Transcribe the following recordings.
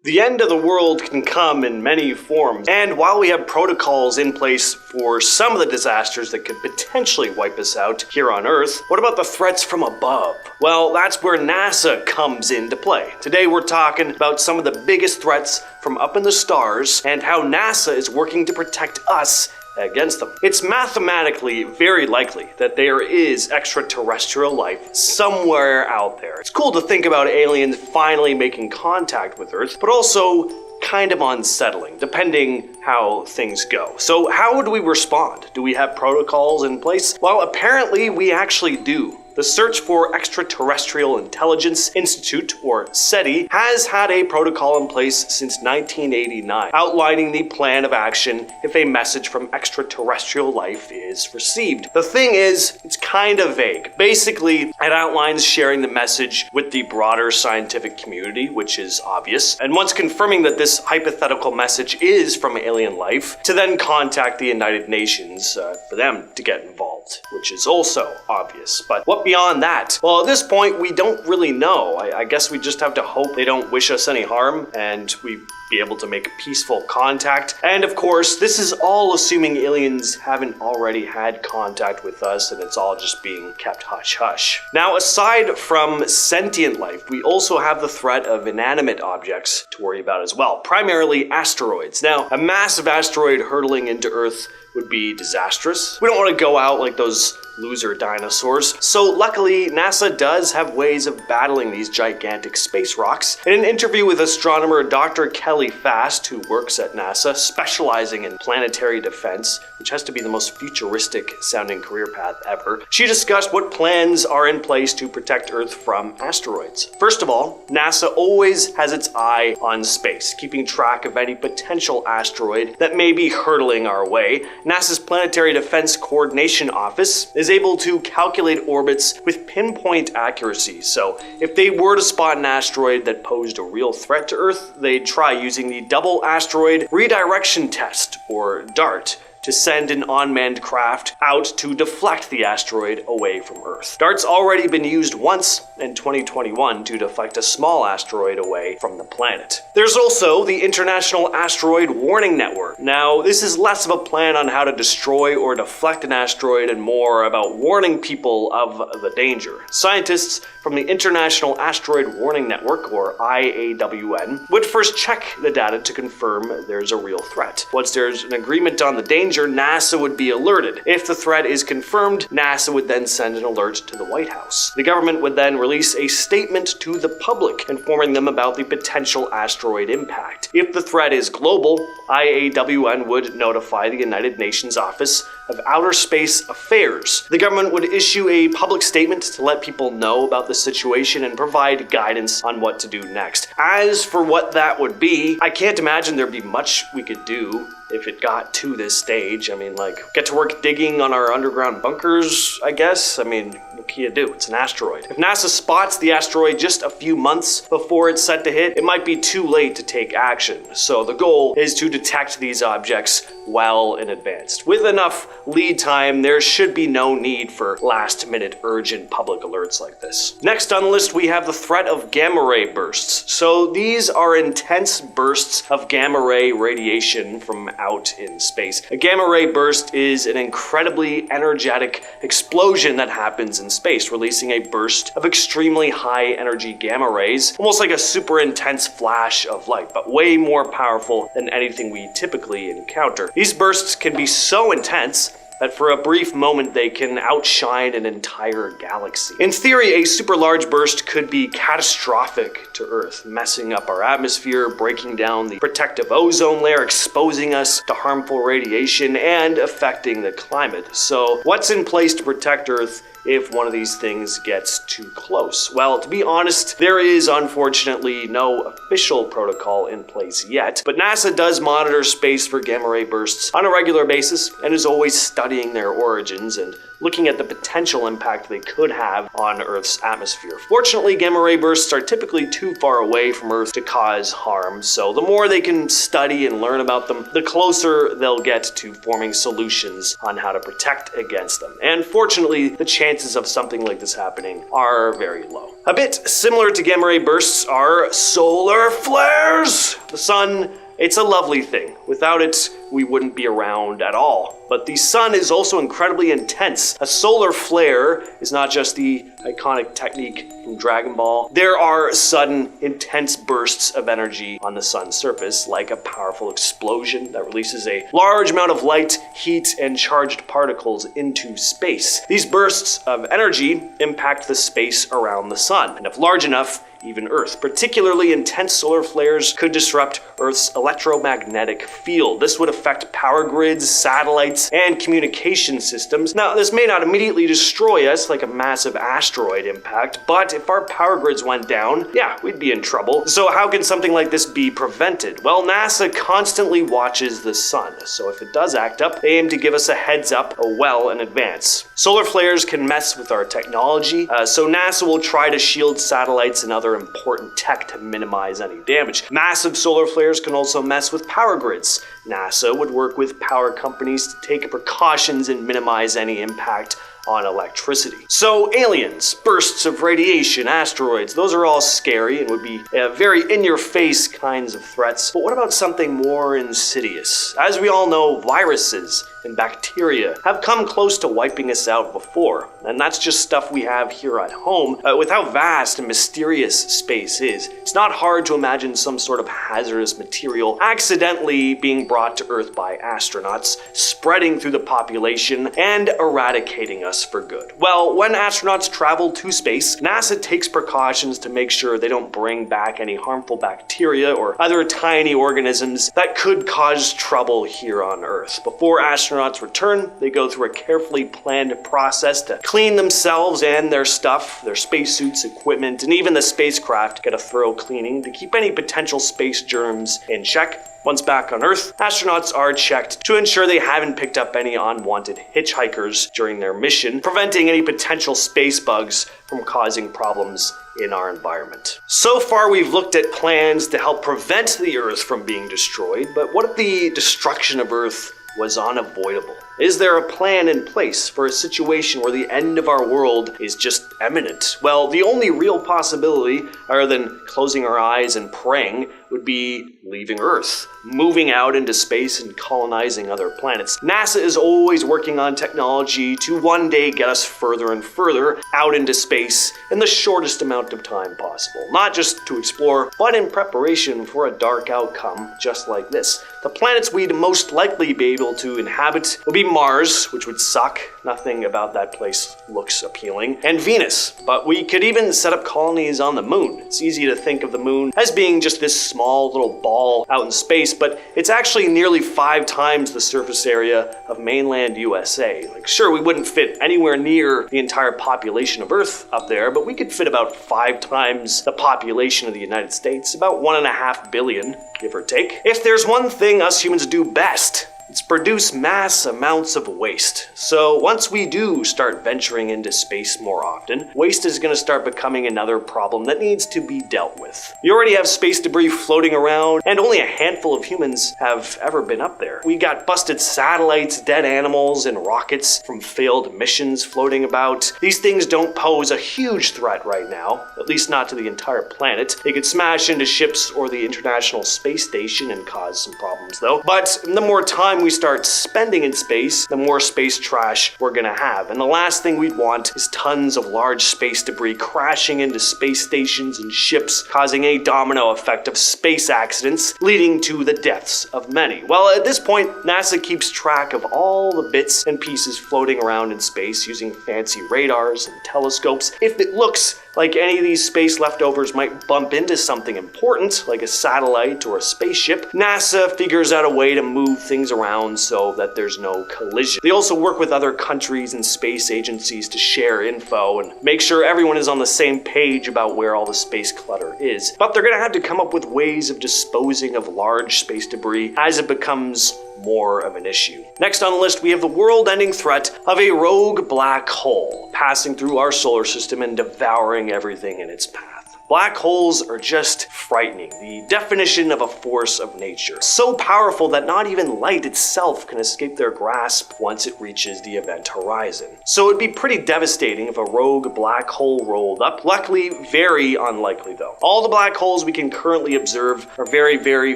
The end of the world can come in many forms, and while we have protocols in place for some of the disasters that could potentially wipe us out here on Earth, what about the threats from above? Well, that's where NASA comes into play. Today we're talking about some of the biggest threats from up in the stars and how NASA is working to protect us against them. It's mathematically very likely that there is extraterrestrial life somewhere out there. It's cool to think about aliens finally making contact with Earth, but also kind of unsettling, depending how things go. So how would we respond? Do we have protocols in place? Well, apparently we actually do. The Search for Extraterrestrial Intelligence Institute, or SETI, has had a protocol in place since 1989, outlining the plan of action if a message from extraterrestrial life is received. The thing is, it's kind of vague. Basically, it outlines sharing the message with the broader scientific community, which is obvious, and once confirming that this hypothetical message is from alien life, to then contact the United Nations for them to get involved, which is also obvious. But what beyond that? Well, at this point, we don't really know. I guess we just have to hope they don't wish us any harm and we be able to make peaceful contact. And of course, this is all assuming aliens haven't already had contact with us and it's all just being kept hush-hush. Now, aside from sentient life, we also have the threat of inanimate objects to worry about as well, primarily asteroids. Now, a massive asteroid hurtling into Earth would be disastrous. We don't want to go out like those loser dinosaurs. So luckily, NASA does have ways of battling these gigantic space rocks. In an interview with astronomer Dr. Kelly Fast, who works at NASA, specializing in planetary defense, which has to be the most futuristic sounding career path ever, she discussed what plans are in place to protect Earth from asteroids. First of all, NASA always has its eye on space, keeping track of any potential asteroid that may be hurtling our way. NASA's Planetary Defense Coordination Office is able to calculate orbits with pinpoint accuracy. So if they were to spot an asteroid that posed a real threat to Earth, they'd try using the Double Asteroid Redirection Test, or DART, to send an unmanned craft out to deflect the asteroid away from Earth. DART's already been used once in 2021 to deflect a small asteroid away from the planet. There's also the International Asteroid Warning Network. Now, this is less of a plan on how to destroy or deflect an asteroid and more about warning people of the danger. Scientists from the International Asteroid Warning Network, or IAWN, would first check the data to confirm there's a real threat. Once there's an agreement on the danger, NASA would be alerted. If the threat is confirmed, NASA would then send an alert to the White House. The government would then release a statement to the public, informing them about the potential asteroid impact. If the threat is global, IAWN would notify the United Nations Office of Outer Space Affairs. The government would issue a public statement to let people know about the situation and provide guidance on what to do next. As for what that would be, I can't imagine there'd be much we could do if it got to this stage. I mean, like, get to work digging on our underground bunkers, I guess? I mean, what can you do? It's an asteroid. If NASA spots the asteroid just a few months before it's set to hit, it might be too late to take action. So the goal is to detect these objects well in advance. With enough lead time, there should be no need for last-minute urgent public alerts like this. Next on the list, we have the threat of gamma ray bursts. So these are intense bursts of gamma ray radiation from out in space. A gamma ray burst is an incredibly energetic explosion that happens in space, releasing a burst of extremely high energy gamma rays, almost like a super intense flash of light, but way more powerful than anything we typically encounter. These bursts can be so intense that for a brief moment they can outshine an entire galaxy. In theory, a super large burst could be catastrophic to Earth, messing up our atmosphere, breaking down the protective ozone layer, exposing us to harmful radiation, and affecting the climate. So what's in place to protect Earth if one of these things gets too close? Well, to be honest, there is unfortunately no official protocol in place yet, but NASA does monitor space for gamma ray bursts on a regular basis and is always studying their origins and looking at the potential impact they could have on Earth's atmosphere. Fortunately, gamma ray bursts are typically too far away from Earth to cause harm, so the more they can study and learn about them, the closer they'll get to forming solutions on how to protect against them. And fortunately, the chances of something like this happening are very low. A bit similar to gamma ray bursts are solar flares. The sun, it's a lovely thing. Without it, we wouldn't be around at all. But the sun is also incredibly intense. A solar flare is not just the iconic technique from Dragon Ball. There are sudden, intense bursts of energy on the sun's surface, like a powerful explosion that releases a large amount of light, heat, and charged particles into space. These bursts of energy impact the space around the sun, and if large enough, even Earth. Particularly intense solar flares could disrupt Earth's electromagnetic field. This would affect power grids, satellites, and communication systems. Now, this may not immediately destroy us like a massive asteroid impact, but if our power grids went down, yeah, we'd be in trouble. So how can something like this be prevented? Well, NASA constantly watches the sun, so if it does act up, they aim to give us a heads up well in advance. Solar flares can mess with our technology, so NASA will try to shield satellites and other important tech to minimize any damage. Massive solar flares can also mess with power grids. NASA would work with power companies to take precautions and minimize any impact on electricity. So aliens, bursts of radiation, asteroids, those are all scary and would be very in-your-face kinds of threats. But what about something more insidious? As we all know, viruses and bacteria have come close to wiping us out before, and that's just stuff we have here at home. With how vast and mysterious space is, it's not hard to imagine some sort of hazardous material accidentally being brought to Earth by astronauts, spreading through the population and eradicating us for good. Well, when astronauts travel to space, NASA takes precautions to make sure they don't bring back any harmful bacteria or other tiny organisms that could cause trouble here on Earth. Before astronauts return, they go through a carefully planned process to clean themselves and their stuff, their spacesuits, equipment, and even the spacecraft get a thorough cleaning to keep any potential space germs in check. Once back on Earth, astronauts are checked to ensure they haven't picked up any unwanted hitchhikers during their mission, preventing any potential space bugs from causing problems in our environment. So far, we've looked at plans to help prevent the Earth from being destroyed, but what if the destruction of Earth was unavoidable? Is there a plan in place for a situation where the end of our world is just imminent? Well, the only real possibility, other than closing our eyes and praying, would be leaving Earth, moving out into space and colonizing other planets. NASA is always working on technology to one day get us further and further out into space in the shortest amount of time possible. Not just to explore, but in preparation for a dark outcome just like this. The planets we'd most likely be able to inhabit would be Mars, which would suck. Nothing about that place looks appealing. And Venus. But we could even set up colonies on the moon. It's easy to think of the moon as being just this small little ball out in space, but it's actually nearly 5 times the surface area of mainland USA. Like, sure, we wouldn't fit anywhere near the entire population of Earth up there, but we could fit about 5 times the population of the United States, about 1.5 billion, give or take. If there's one thing us humans do best, it's produce mass amounts of waste. So once we do start venturing into space more often, waste is going to start becoming another problem that needs to be dealt with. You already have space debris floating around, and only a handful of humans have ever been up there. We got busted satellites, dead animals, and rockets from failed missions floating about. These things don't pose a huge threat right now, at least not to the entire planet. They could smash into ships or the International Space Station and cause some problems though. But the more time we start spending in space, the more space trash we're gonna have. And the last thing we'd want is tons of large space debris crashing into space stations and ships, causing a domino effect of space accidents, leading to the deaths of many. Well, at this point, NASA keeps track of all the bits and pieces floating around in space using fancy radars and telescopes. If it looks like any of these space leftovers might bump into something important, like a satellite or a spaceship, NASA figures out a way to move things around so that there's no collision. They also work with other countries and space agencies to share info and make sure everyone is on the same page about where all the space clutter is. But they're gonna have to come up with ways of disposing of large space debris as it becomes more of an issue. Next on the list, we have the world-ending threat of a rogue black hole passing through our solar system and devouring everything in its path. Black holes are just frightening, the definition of a force of nature. So powerful that not even light itself can escape their grasp once it reaches the event horizon. So it'd be pretty devastating if a rogue black hole rolled up. Luckily, very unlikely though. All the black holes we can currently observe are very, very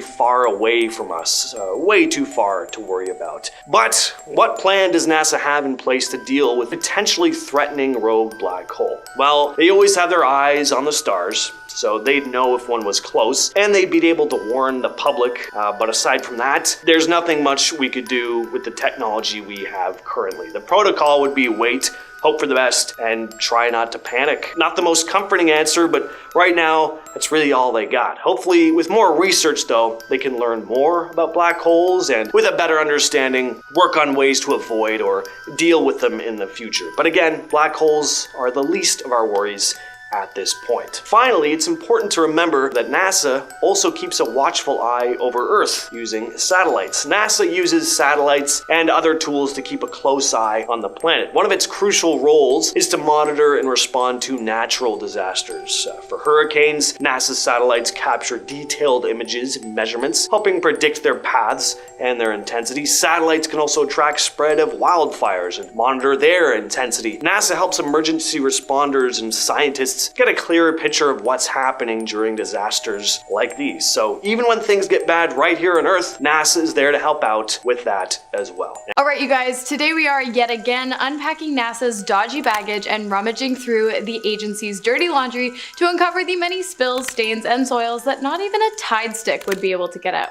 far away from us, way too far to worry about. But what plan does NASA have in place to deal with potentially threatening rogue black hole? Well, they always have their eyes on the stars, so they'd know if one was close, and they'd be able to warn the public. But aside from that, there's nothing much we could do with the technology we have currently. The protocol would be wait, hope for the best, and try not to panic. Not the most comforting answer, but right now, that's really all they got. Hopefully, with more research though, they can learn more about black holes and with a better understanding, work on ways to avoid or deal with them in the future. But again, black holes are the least of our worries at this point. Finally, it's important to remember that NASA also keeps a watchful eye over Earth using satellites. NASA uses satellites and other tools to keep a close eye on the planet. One of its crucial roles is to monitor and respond to natural disasters. For hurricanes, NASA's satellites capture detailed images and measurements, helping predict their paths and their intensity. Satellites can also track spread of wildfires and monitor their intensity. NASA helps emergency responders and scientists get a clearer picture of what's happening during disasters like these. So even when things get bad right here on Earth, NASA is there to help out with that as well. Alright you guys, today we are yet again unpacking NASA's dodgy baggage and rummaging through the agency's dirty laundry to uncover the many spills, stains, and soils that not even a Tide stick would be able to get out.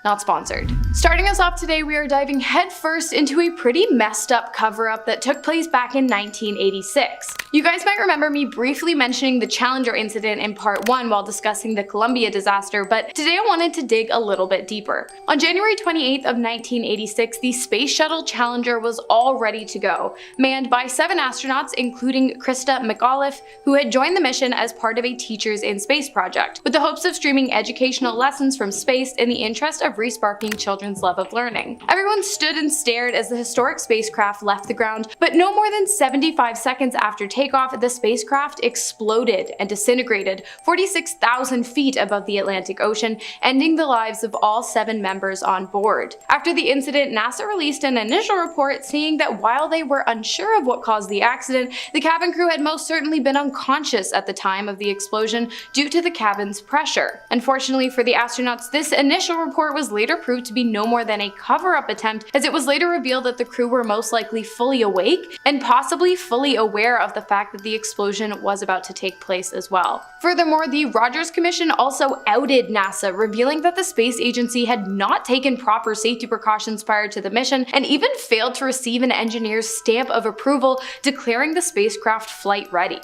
Not sponsored. Starting us off today, we are diving headfirst into a pretty messed up cover-up that took place back in 1986. You guys might remember me briefly mentioning the Challenger incident in part 1 while discussing the Columbia disaster, but today I wanted to dig a little bit deeper. On January 28th of 1986, the Space Shuttle Challenger was all ready to go, manned by 7 astronauts including Krista McAuliffe, who had joined the mission as part of a Teachers in Space project, with the hopes of streaming educational lessons from space in the interest of resparking children's love of learning. Everyone stood and stared as the historic spacecraft left the ground, but no more than 75 seconds after takeoff, the spacecraft exploded and disintegrated 46,000 feet above the Atlantic Ocean, ending the lives of all 7 members on board. After the incident, NASA released an initial report saying that while they were unsure of what caused the accident, the cabin crew had most certainly been unconscious at the time of the explosion due to the cabin's pressure. Unfortunately for the astronauts, this initial report was later proved to be no more than a cover-up attempt, as it was later revealed that the crew were most likely fully awake and possibly fully aware of the fact that the explosion was about to take place as well. Furthermore, the Rogers Commission also outed NASA, revealing that the space agency had not taken proper safety precautions prior to the mission and even failed to receive an engineer's stamp of approval declaring the spacecraft flight ready.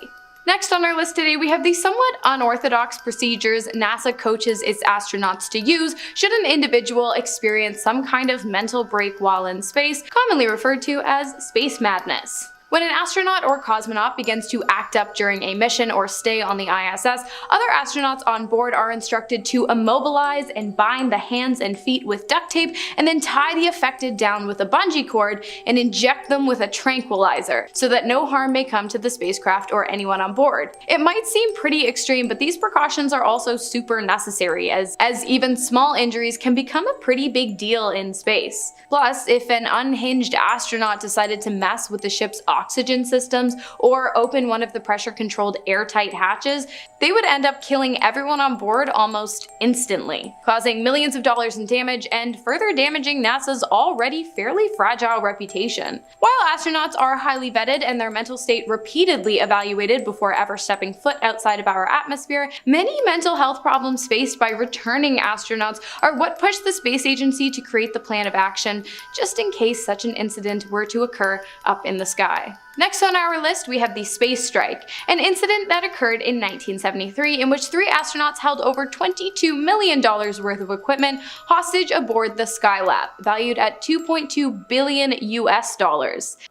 Next on our list today, we have the somewhat unorthodox procedures NASA coaches its astronauts to use should an individual experience some kind of mental break while in space, commonly referred to as space madness. When an astronaut or cosmonaut begins to act up during a mission or stay on the ISS, other astronauts on board are instructed to immobilize and bind the hands and feet with duct tape and then tie the affected down with a bungee cord and inject them with a tranquilizer so that no harm may come to the spacecraft or anyone on board. It might seem pretty extreme, but these precautions are also super necessary as even small injuries can become a pretty big deal in space. Plus, if an unhinged astronaut decided to mess with the ship's oxygen systems or open one of the pressure-controlled airtight hatches, they would end up killing everyone on board almost instantly, causing millions of dollars in damage and further damaging NASA's already fairly fragile reputation. While astronauts are highly vetted and their mental state repeatedly evaluated before ever stepping foot outside of our atmosphere, many mental health problems faced by returning astronauts are what pushed the space agency to create the plan of action just in case such an incident were to occur up in the sky. Next on our list, we have the space strike, an incident that occurred in 1973 in which 3 astronauts held over $22 million worth of equipment hostage aboard the Skylab, valued at $2.2 billion US.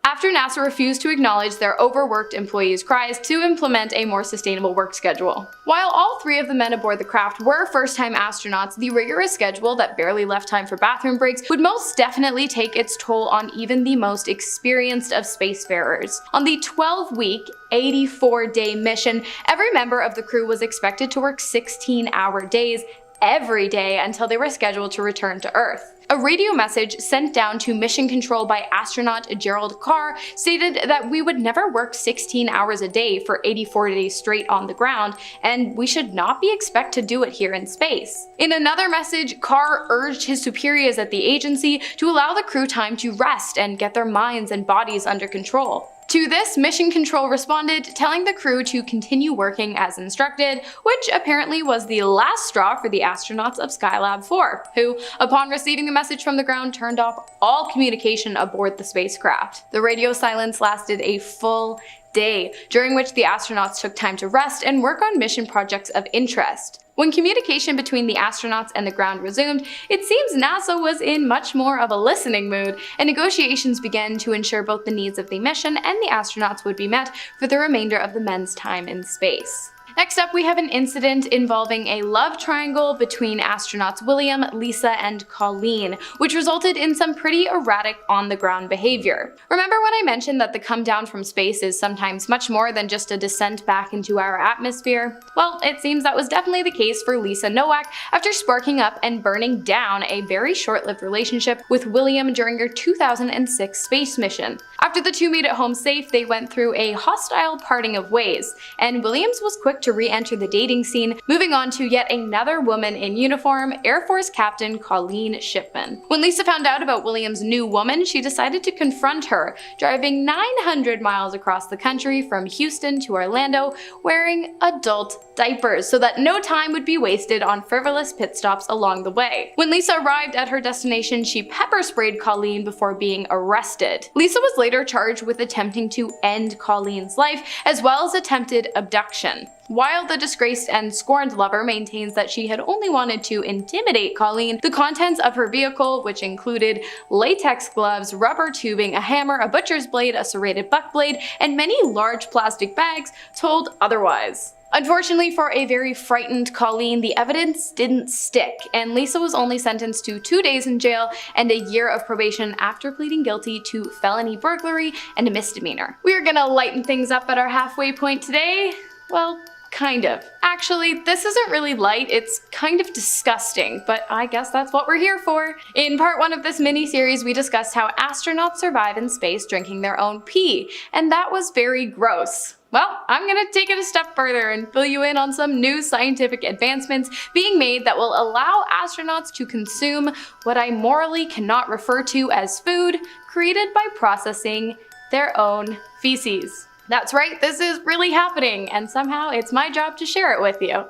After NASA refused to acknowledge their overworked employees' cries to implement a more sustainable work schedule. While all 3 of the men aboard the craft were first-time astronauts, the rigorous schedule that barely left time for bathroom breaks would most definitely take its toll on even the most experienced of spacefarers. On the 12-week, 84-day mission, every member of the crew was expected to work 16-hour days every day until they were scheduled to return to Earth. A radio message sent down to Mission Control by astronaut Gerald Carr stated that we would never work 16 hours a day for 84 days straight on the ground, and we should not be expected to do it here in space. In another message, Carr urged his superiors at the agency to allow the crew time to rest and get their minds and bodies under control. To this, Mission Control responded, telling the crew to continue working as instructed, which apparently was the last straw for the astronauts of Skylab 4, who, upon receiving the message from the ground, turned off all communication aboard the spacecraft. The radio silence lasted a full day, during which the astronauts took time to rest and work on mission projects of interest. When communication between the astronauts and the ground resumed, it seems NASA was in much more of a listening mood, and negotiations began to ensure both the needs of the mission and the astronauts would be met for the remainder of the men's time in space. Next up, we have an incident involving a love triangle between astronauts William, Lisa, and Colleen, which resulted in some pretty erratic on-the-ground behavior. Remember when I mentioned that the come down from space is sometimes much more than just a descent back into our atmosphere? Well, it seems that was definitely the case for Lisa Nowak after sparking up and burning down a very short-lived relationship with William during her 2006 space mission. After the two made it home safe, they went through a hostile parting of ways, and Williams was quick to re-enter the dating scene, moving on to yet another woman in uniform, Air Force Captain Colleen Shipman. When Lisa found out about Williams' new woman, she decided to confront her, driving 900 miles across the country from Houston to Orlando, wearing adult diapers so that no time would be wasted on frivolous pit stops along the way. When Lisa arrived at her destination, she pepper sprayed Colleen before being arrested. Lisa was later charged with attempting to end Colleen's life, as well as attempted abduction. While the disgraced and scorned lover maintains that she had only wanted to intimidate Colleen, the contents of her vehicle, which included latex gloves, rubber tubing, a hammer, a butcher's blade, a serrated buck blade, and many large plastic bags, told otherwise. Unfortunately for a very frightened Colleen, the evidence didn't stick, and Lisa was only sentenced to 2 days in jail and a year of probation after pleading guilty to felony burglary and a misdemeanor. We are gonna lighten things up at our halfway point today. Well, kind of. Actually, this isn't really light, it's kind of disgusting, but I guess that's what we're here for. In part 1 of this mini-series, we discussed how astronauts survive in space drinking their own pee, and that was very gross. Well, I'm gonna take it a step further and fill you in on some new scientific advancements being made that will allow astronauts to consume what I morally cannot refer to as food, created by processing their own feces. That's right, this is really happening, and somehow it's my job to share it with you.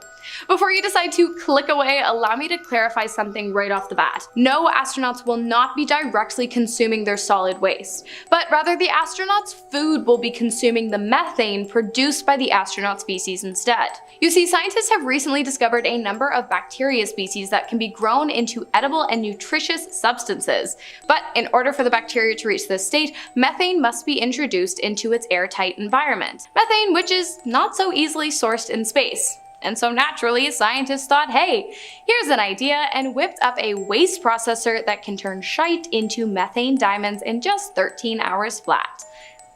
Before you decide to click away, allow me to clarify something right off the bat. No, astronauts will not be directly consuming their solid waste, but rather the astronauts' food will be consuming the methane produced by the astronauts' feces instead. You see, scientists have recently discovered a number of bacteria species that can be grown into edible and nutritious substances. But in order for the bacteria to reach this state, methane must be introduced into its airtight environment. Methane, which is not so easily sourced in space. And so naturally, scientists thought, hey, here's an idea, and whipped up a waste processor that can turn shite into methane diamonds in just 13 hours flat.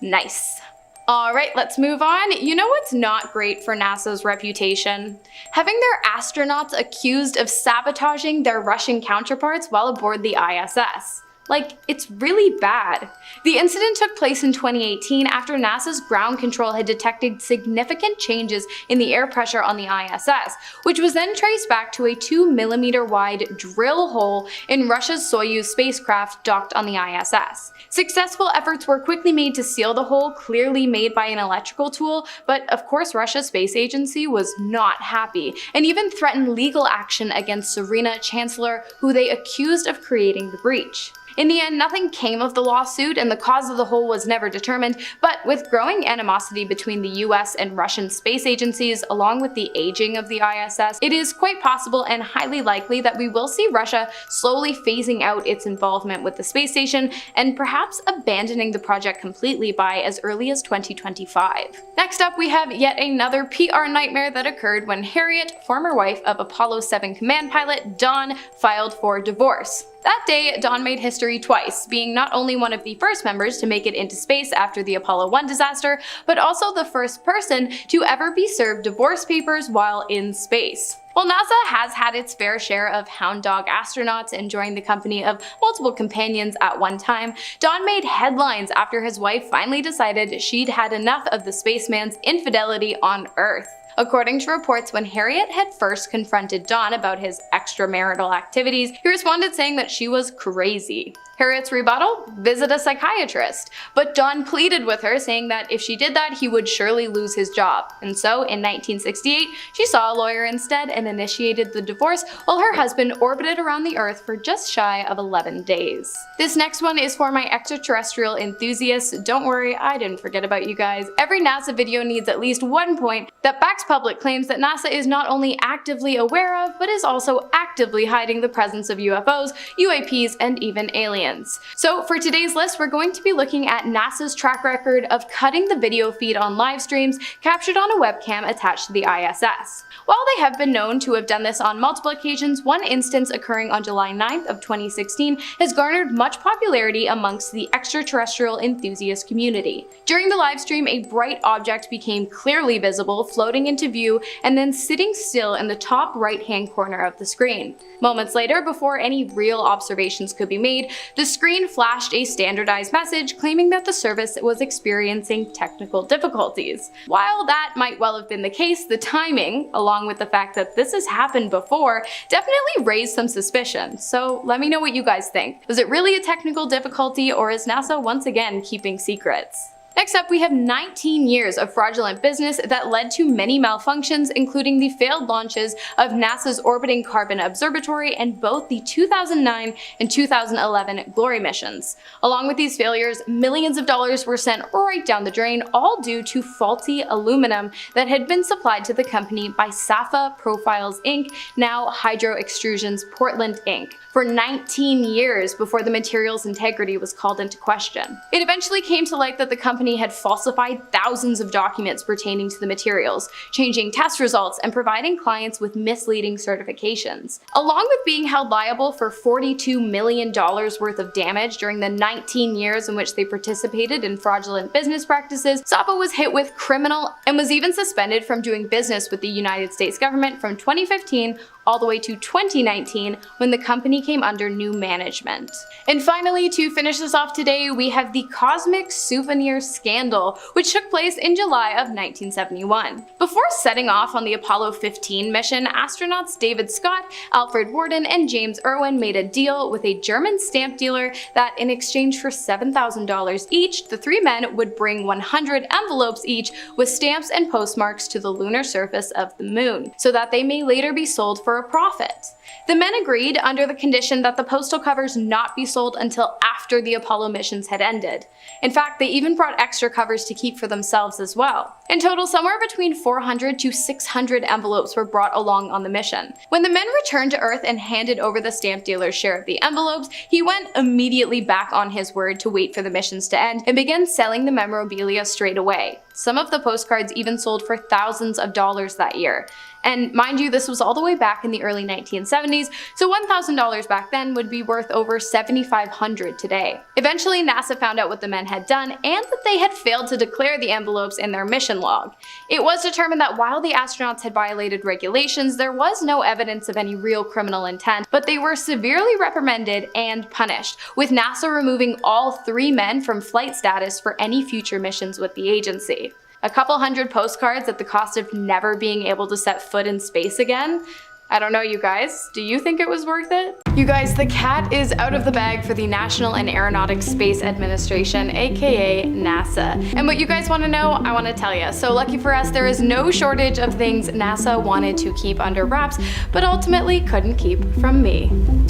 Nice. Alright, let's move on. You know what's not great for NASA's reputation? Having their astronauts accused of sabotaging their Russian counterparts while aboard the ISS. Like, it's really bad. The incident took place in 2018 after NASA's ground control had detected significant changes in the air pressure on the ISS, which was then traced back to a 2-millimeter wide drill hole in Russia's Soyuz spacecraft docked on the ISS. Successful efforts were quickly made to seal the hole, clearly made by an electrical tool, but of course Russia's space agency was not happy, and even threatened legal action against Serena Chancellor, who they accused of creating the breach. In the end, nothing came of the lawsuit and the cause of the hole was never determined, but with growing animosity between the US and Russian space agencies, along with the aging of the ISS, it is quite possible and highly likely that we will see Russia slowly phasing out its involvement with the space station and perhaps abandoning the project completely by as early as 2025. Next up, we have yet another PR nightmare that occurred when Harriet, former wife of Apollo 7 command pilot Dawn, filed for divorce. That day, Dawn made history twice, being not only one of the first members to make it into space after the Apollo 1 disaster, but also the first person to ever be served divorce papers while in space. While NASA has had its fair share of hound dog astronauts enjoying the company of multiple companions at one time, Dawn made headlines after his wife finally decided she'd had enough of the spaceman's infidelity on Earth. According to reports, when Harriet had first confronted Dawn about his extramarital activities, he responded saying that she was crazy. Harriet's rebuttal? Visit a psychiatrist. But Dawn pleaded with her, saying that if she did that, he would surely lose his job. And so, in 1968, she saw a lawyer instead and initiated the divorce while her husband orbited around the Earth for just shy of 11 days. This next one is for my extraterrestrial enthusiasts. Don't worry, I didn't forget about you guys. Every NASA video needs at least one point that backs public claims that NASA is not only actively aware of, but is also actively hiding the presence of UFOs, UAPs, and even aliens. So for today's list, we're going to be looking at NASA's track record of cutting the video feed on live streams captured on a webcam attached to the ISS. While they have been known to have done this on multiple occasions, one instance occurring on July 9th of 2016 has garnered much popularity amongst the extraterrestrial enthusiast community. During the live stream, a bright object became clearly visible, floating into view, and then sitting still in the top right-hand corner of the screen. Moments later, before any real observations could be made, the screen flashed a standardized message claiming that the service was experiencing technical difficulties. While that might well have been the case, the timing, along with the fact that this has happened before, definitely raised some suspicion. So let me know what you guys think. Was it really a technical difficulty, or is NASA once again keeping secrets? Next up, we have 19 years of fraudulent business that led to many malfunctions, including the failed launches of NASA's orbiting Carbon Observatory and both the 2009 and 2011 Glory missions. Along with these failures, millions of dollars were sent right down the drain, all due to faulty aluminum that had been supplied to the company by Safa Profiles Inc., now Hydro Extrusions Portland Inc., for 19 years before the material's integrity was called into question. It eventually came to light that the company had falsified thousands of documents pertaining to the materials, changing test results and providing clients with misleading certifications. Along with being held liable for $42 million worth of damage during the 19 years in which they participated in fraudulent business practices, Safa was hit with criminal and was even suspended from doing business with the United States government from 2015 all the way to 2019 when the company came under new management. And finally, to finish this off today, we have the cosmic Souvenir scandal, which took place in July of 1971. Before setting off on the Apollo 15 mission, astronauts David Scott, Alfred Worden, and James Irwin made a deal with a German stamp dealer that in exchange for $7,000 each, the three men would bring 100 envelopes each with stamps and postmarks to the lunar surface of the moon, so that they may later be sold for a profit. The men agreed under the condition that the postal covers not be sold until after the Apollo missions had ended. In fact, they even brought extra covers to keep for themselves as well. In total, somewhere between 400 to 600 envelopes were brought along on the mission. When the men returned to Earth and handed over the stamp dealer's share of the envelopes, he went immediately back on his word to wait for the missions to end and began selling the memorabilia straight away. Some of the postcards even sold for thousands of dollars that year. And mind you, this was all the way back in the early 1970s, so $1,000 back then would be worth over $7,500 today. Eventually, NASA found out what the men had done and that they had failed to declare the envelopes in their mission log. It was determined that while the astronauts had violated regulations, there was no evidence of any real criminal intent, but they were severely reprimanded and punished, with NASA removing all three men from flight status for any future missions with the agency. A couple hundred postcards at the cost of never being able to set foot in space again? I don't know, you guys. Do you think it was worth it? You guys, the cat is out of the bag for the National and Aeronautics Space Administration, aka NASA. And what you guys want to know, I want to tell you. So lucky for us, there is no shortage of things NASA wanted to keep under wraps, but ultimately couldn't keep from me.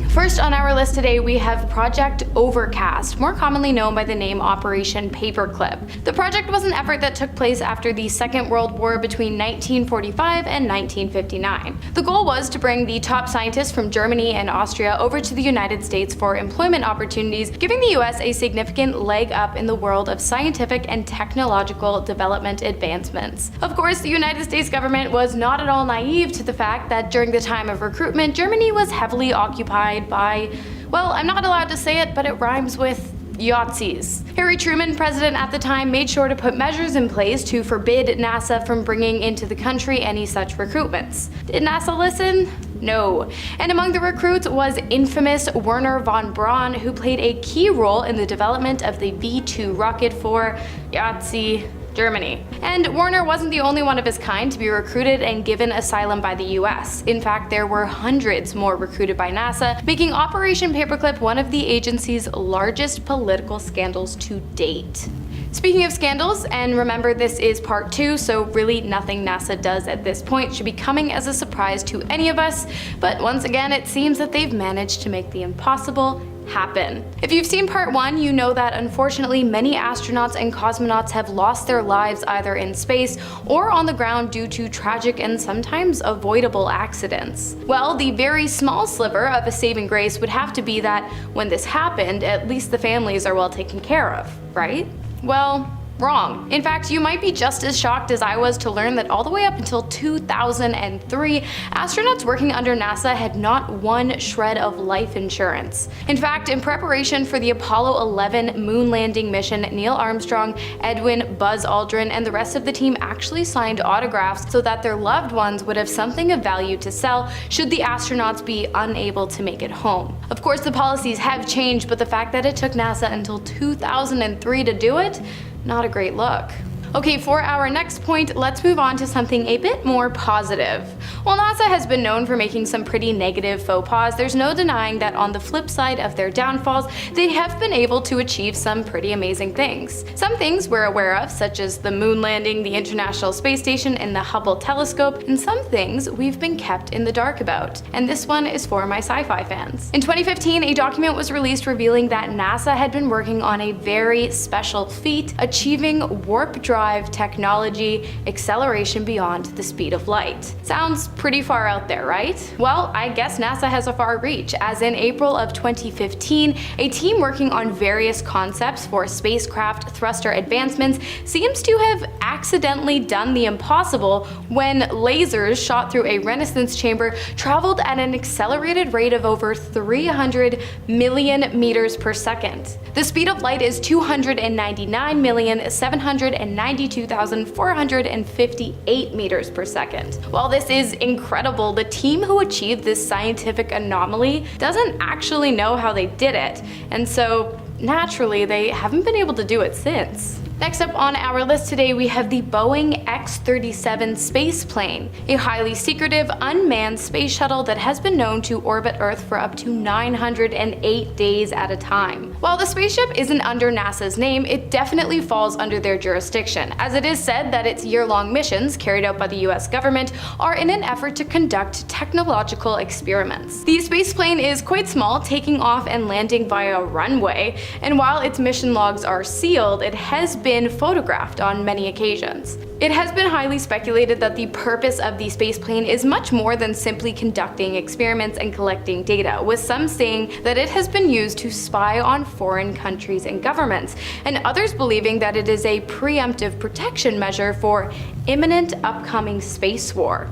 First on our list today, we have Project Overcast, more commonly known by the name Operation Paperclip. The project was an effort that took place after the Second World War between 1945 and 1959. The goal was to bring the top scientists from Germany and Austria over to the United States for employment opportunities, giving the US a significant leg up in the world of scientific and technological development advancements. Of course, the United States government was not at all naive to the fact that during the time of recruitment, Germany was heavily occupied by, well, I'm not allowed to say it, but it rhymes with Yahtzees. Harry Truman, president at the time, made sure to put measures in place to forbid NASA from bringing into the country any such recruitments. Did NASA listen? No. And among the recruits was infamous Wernher von Braun, who played a key role in the development of the V-2 rocket for Yahtzee, Germany. And Werner wasn't the only one of his kind to be recruited and given asylum by the US. In fact, there were hundreds more recruited by NASA, making Operation Paperclip one of the agency's largest political scandals to date. Speaking of scandals, and remember this is part 2, so really nothing NASA does at this point should be coming as a surprise to any of us, but once again it seems that they've managed to make the impossible happen. If you've seen part 1, you know that unfortunately many astronauts and cosmonauts have lost their lives either in space or on the ground due to tragic and sometimes avoidable accidents. Well, the very small sliver of a saving grace would have to be that when this happened, at least the families are well taken care of, right? Well, wrong. In fact, you might be just as shocked as I was to learn that all the way up until 2003, astronauts working under NASA had not one shred of life insurance. In fact, in preparation for the Apollo 11 moon landing mission, Neil Armstrong, Edwin, Buzz Aldrin, and the rest of the team actually signed autographs so that their loved ones would have something of value to sell should the astronauts be unable to make it home. Of course, the policies have changed, but the fact that it took NASA until 2003 to do it, not a great look. Okay, for our next point, let's move on to something a bit more positive. While NASA has been known for making some pretty negative faux pas, there's no denying that on the flip side of their downfalls, they have been able to achieve some pretty amazing things. Some things we're aware of, such as the moon landing, the International Space Station, and the Hubble telescope, and some things we've been kept in the dark about. And this one is for my sci-fi fans. In 2015, a document was released revealing that NASA had been working on a very special feat, achieving warp drive technology acceleration beyond the speed of light. Sounds pretty far out there, right? Well, I guess NASA has a far reach, as in April of 2015, a team working on various concepts for spacecraft thruster advancements seems to have accidentally done the impossible when lasers shot through a resonance chamber traveled at an accelerated rate of over 300 million meters per second. The speed of light is 299,792,458 meters per second. While this is incredible, the team who achieved this scientific anomaly doesn't actually know how they did it, and so naturally they haven't been able to do it since. Next up on our list today, we have the Boeing X37 spaceplane, a highly secretive, unmanned space shuttle that has been known to orbit Earth for up to 908 days at a time. While the spaceship isn't under NASA's name, it definitely falls under their jurisdiction, as it is said that its year-long missions, carried out by the US government, are in an effort to conduct technological experiments. The spaceplane is quite small, taking off and landing via runway, and while its mission logs are sealed, it has been photographed on many occasions. It has been highly speculated that the purpose of the spaceplane is much more than simply conducting experiments and collecting data, with some saying that it has been used to spy on foreign countries and governments, and others believing that it is a preemptive protection measure for imminent upcoming space war.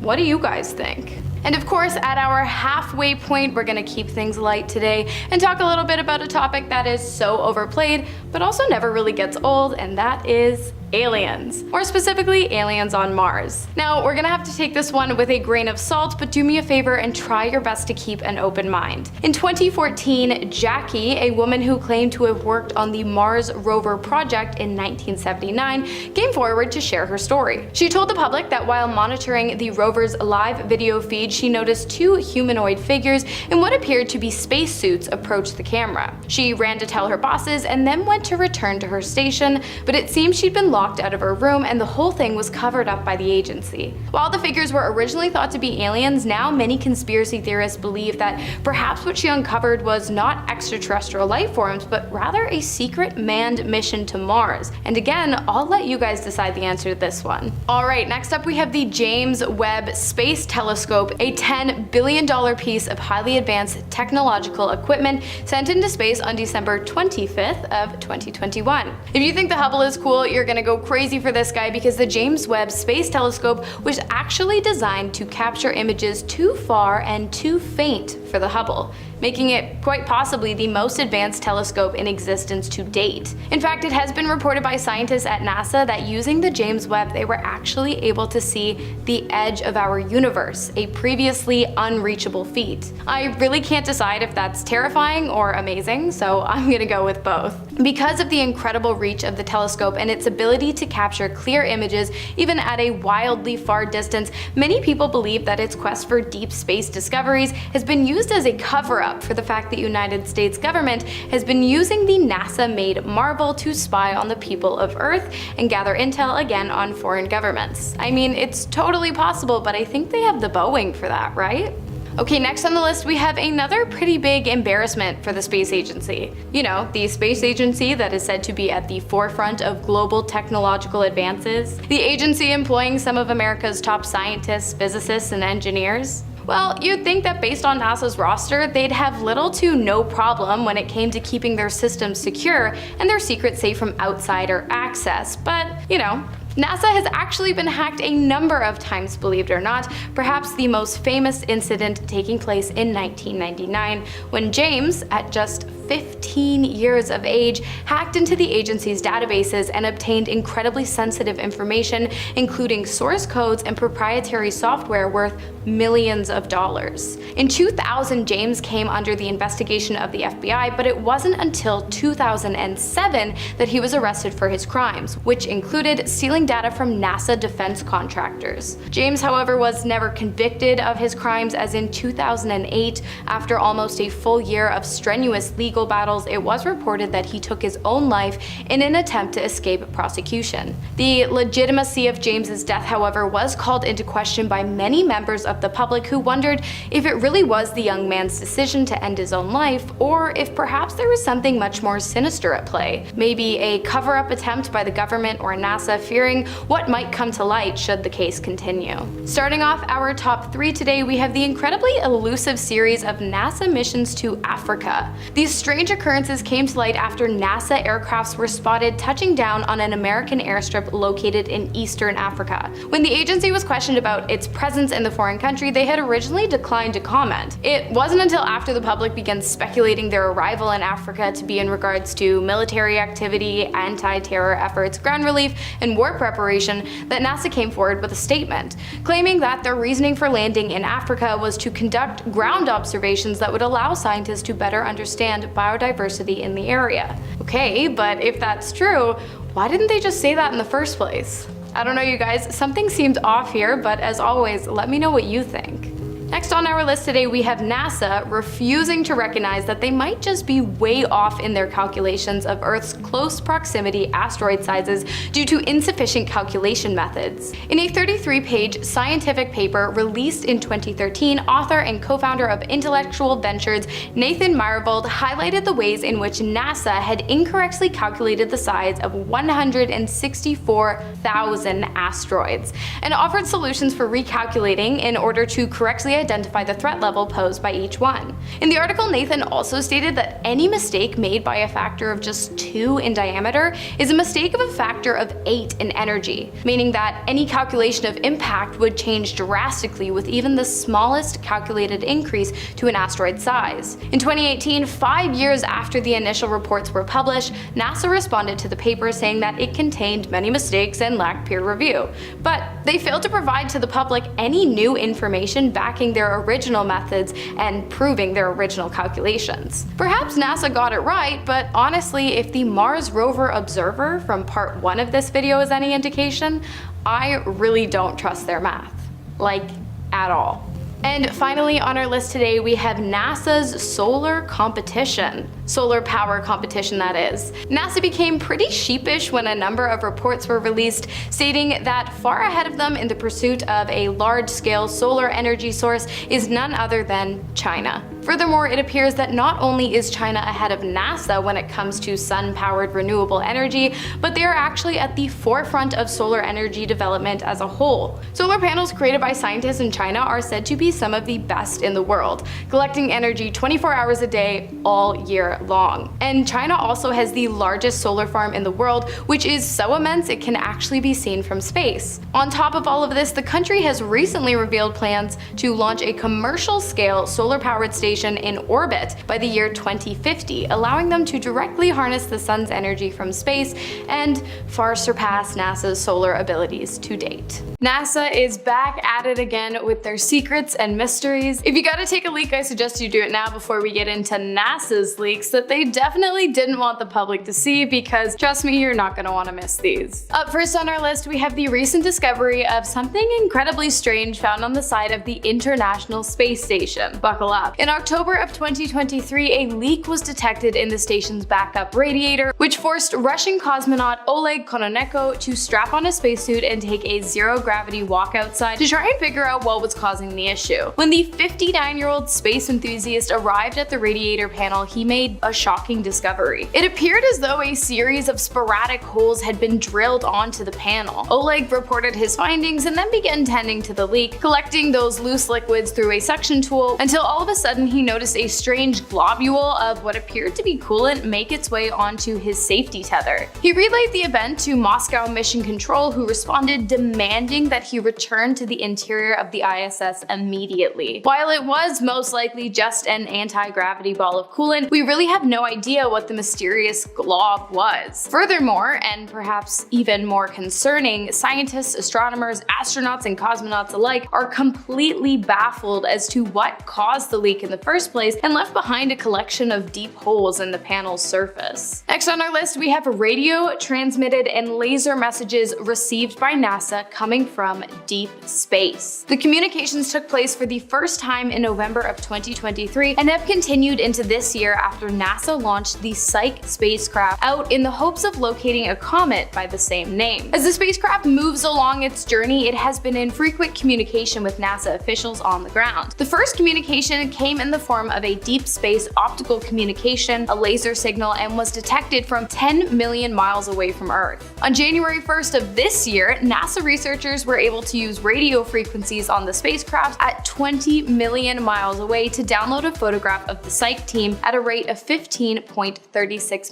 What do you guys think? And of course, at our halfway point, we're gonna keep things light today and talk a little bit about a topic that is so overplayed, but also never really gets old, and that is aliens. More specifically, aliens on Mars. Now, we're gonna have to take this one with a grain of salt, but do me a favor and try your best to keep an open mind. In 2014, Jackie, a woman who claimed to have worked on the Mars rover project in 1979, came forward to share her story. She told the public that while monitoring the rover's live video feed, she noticed two humanoid figures in what appeared to be spacesuits approach the camera. She ran to tell her bosses and then went to return to her station, but it seemed she'd been locked out of her room and the whole thing was covered up by the agency. While the figures were originally thought to be aliens, now many conspiracy theorists believe that perhaps what she uncovered was not extraterrestrial life forms, but rather a secret manned mission to Mars. And again, I'll let you guys decide the answer to this one. Alright, next up we have the James Webb Space Telescope, a $10 billion piece of highly advanced technological equipment sent into space on December 25th of 2021. If you think the Hubble is cool, you're gonna go crazy for this guy because the James Webb Space Telescope was actually designed to capture images too far and too faint for the Hubble, making it quite possibly the most advanced telescope in existence to date. In fact, it has been reported by scientists at NASA that using the James Webb, they were actually able to see the edge of our universe, a previously unreachable feat. I really can't decide if that's terrifying or amazing, so I'm gonna go with both. Because of the incredible reach of the telescope and its ability to capture clear images even at a wildly far distance, many people believe that its quest for deep space discoveries has been used as a cover-up for the fact that the United States government has been using the NASA-made Marvel to spy on the people of Earth and gather intel again on foreign governments. I mean, it's totally possible, but I think they have the Boeing for that, right? Okay, next on the list we have another pretty big embarrassment for the space agency. You know, the space agency that is said to be at the forefront of global technological advances. The agency employing some of America's top scientists, physicists, and engineers. Well, you'd think that based on NASA's roster, they'd have little to no problem when it came to keeping their systems secure and their secrets safe from outsider access, but, you know, NASA has actually been hacked a number of times, believe it or not, perhaps the most famous incident taking place in 1999 when James, at just 15 years of age, hacked into the agency's databases and obtained incredibly sensitive information, including source codes and proprietary software worth millions of dollars. In 2000, James came under the investigation of the FBI, but it wasn't until 2007 that he was arrested for his crimes, which included stealing data from NASA defense contractors. James, however, was never convicted of his crimes, as in 2008, after almost a full year of strenuous legal battles, it was reported that he took his own life in an attempt to escape prosecution. The legitimacy of James's death, however, was called into question by many members of the public who wondered if it really was the young man's decision to end his own life, or if perhaps there was something much more sinister at play. Maybe a cover-up attempt by the government or NASA, fearing what might come to light should the case continue. Starting off our top 3 today, we have the incredibly elusive series of NASA missions to Africa. These strange occurrences came to light after NASA aircrafts were spotted touching down on an American airstrip located in eastern Africa. When the agency was questioned about its presence in the foreign country, they had originally declined to comment. It wasn't until after the public began speculating their arrival in Africa to be in regards to military activity, anti-terror efforts, ground relief, and war preparation that NASA came forward with a statement, claiming that their reasoning for landing in Africa was to conduct ground observations that would allow scientists to better understand biodiversity in the area. Okay, but if that's true, why didn't they just say that in the first place? I don't know, you guys, something seemed off here, but as always, let me know what you think. Next on our list today, we have NASA refusing to recognize that they might just be way off in their calculations of Earth's close proximity asteroid sizes due to insufficient calculation methods. In a 33-page scientific paper released in 2013, author and co-founder of Intellectual Ventures Nathan Myhrvold highlighted the ways in which NASA had incorrectly calculated the size of 164,000 asteroids and offered solutions for recalculating in order to correctly identify the threat level posed by each one. In the article, Nathan also stated that any mistake made by a factor of just 2 in diameter is a mistake of a factor of 8 in energy, meaning that any calculation of impact would change drastically with even the smallest calculated increase to an asteroid size. In 2018, 5 years after the initial reports were published, NASA responded to the paper saying that it contained many mistakes and lacked peer review, but they failed to provide to the public any new information backing their original methods and proving their original calculations. Perhaps NASA got it right, but honestly, if the Mars rover observer from part 1 of this video is any indication, I really don't trust their math. Like, at all. And finally on our list today, we have NASA's solar competition. Solar power competition, that is. NASA became pretty sheepish when a number of reports were released stating that far ahead of them in the pursuit of a large-scale solar energy source is none other than China. Furthermore, it appears that not only is China ahead of NASA when it comes to sun-powered renewable energy, but they are actually at the forefront of solar energy development as a whole. Solar panels created by scientists in China are said to be some of the best in the world, collecting energy 24 hours a day, all year long. And China also has the largest solar farm in the world, which is so immense it can actually be seen from space. On top of all of this, the country has recently revealed plans to launch a commercial-scale solar-powered station in orbit by the year 2050, allowing them to directly harness the sun's energy from space and far surpass NASA's solar abilities to date. NASA is back at it again with their secrets and mysteries. If you gotta take a leak, I suggest you do it now before we get into NASA's leaks that they definitely didn't want the public to see, because trust me, you're not gonna wanna miss these. Up first on our list, we have the recent discovery of something incredibly strange found on the side of the International Space Station. Buckle up. In October of 2023, a leak was detected in the station's backup radiator, which forced Russian cosmonaut Oleg Kononenko to strap on a spacesuit and take a zero-gravity walk outside to try and figure out what was causing the issue. When the 59-year-old space enthusiast arrived at the radiator panel, he made a shocking discovery. It appeared as though a series of sporadic holes had been drilled onto the panel. Oleg reported his findings and then began tending to the leak, collecting those loose liquids through a suction tool, until all of a sudden he noticed a strange globule of what appeared to be coolant make its way onto his safety tether. He relayed the event to Moscow Mission Control, who responded demanding that he return to the interior of the ISS immediately. While it was most likely just an anti-gravity ball of coolant, we really have no idea what the mysterious glob was. Furthermore, and perhaps even more concerning, scientists, astronomers, astronauts, and cosmonauts alike are completely baffled as to what caused the leak in the first place and left behind a collection of deep holes in the panel's surface. Next on our list, we have radio transmitted and laser messages received by NASA coming from deep space. The communications took place for the first time in November of 2023 and have continued into this year after NASA launched the Psyche spacecraft out in the hopes of locating a comet by the same name. As the spacecraft moves along its journey, it has been in frequent communication with NASA officials on the ground. The first communication came in the form of a deep space optical communication, a laser signal, and was detected from 10 million miles away from Earth. On January 1st of this year, NASA researchers were able to use radio frequencies on the spacecraft at 20 million miles away to download a photograph of the Psyche team at a rate of 15.36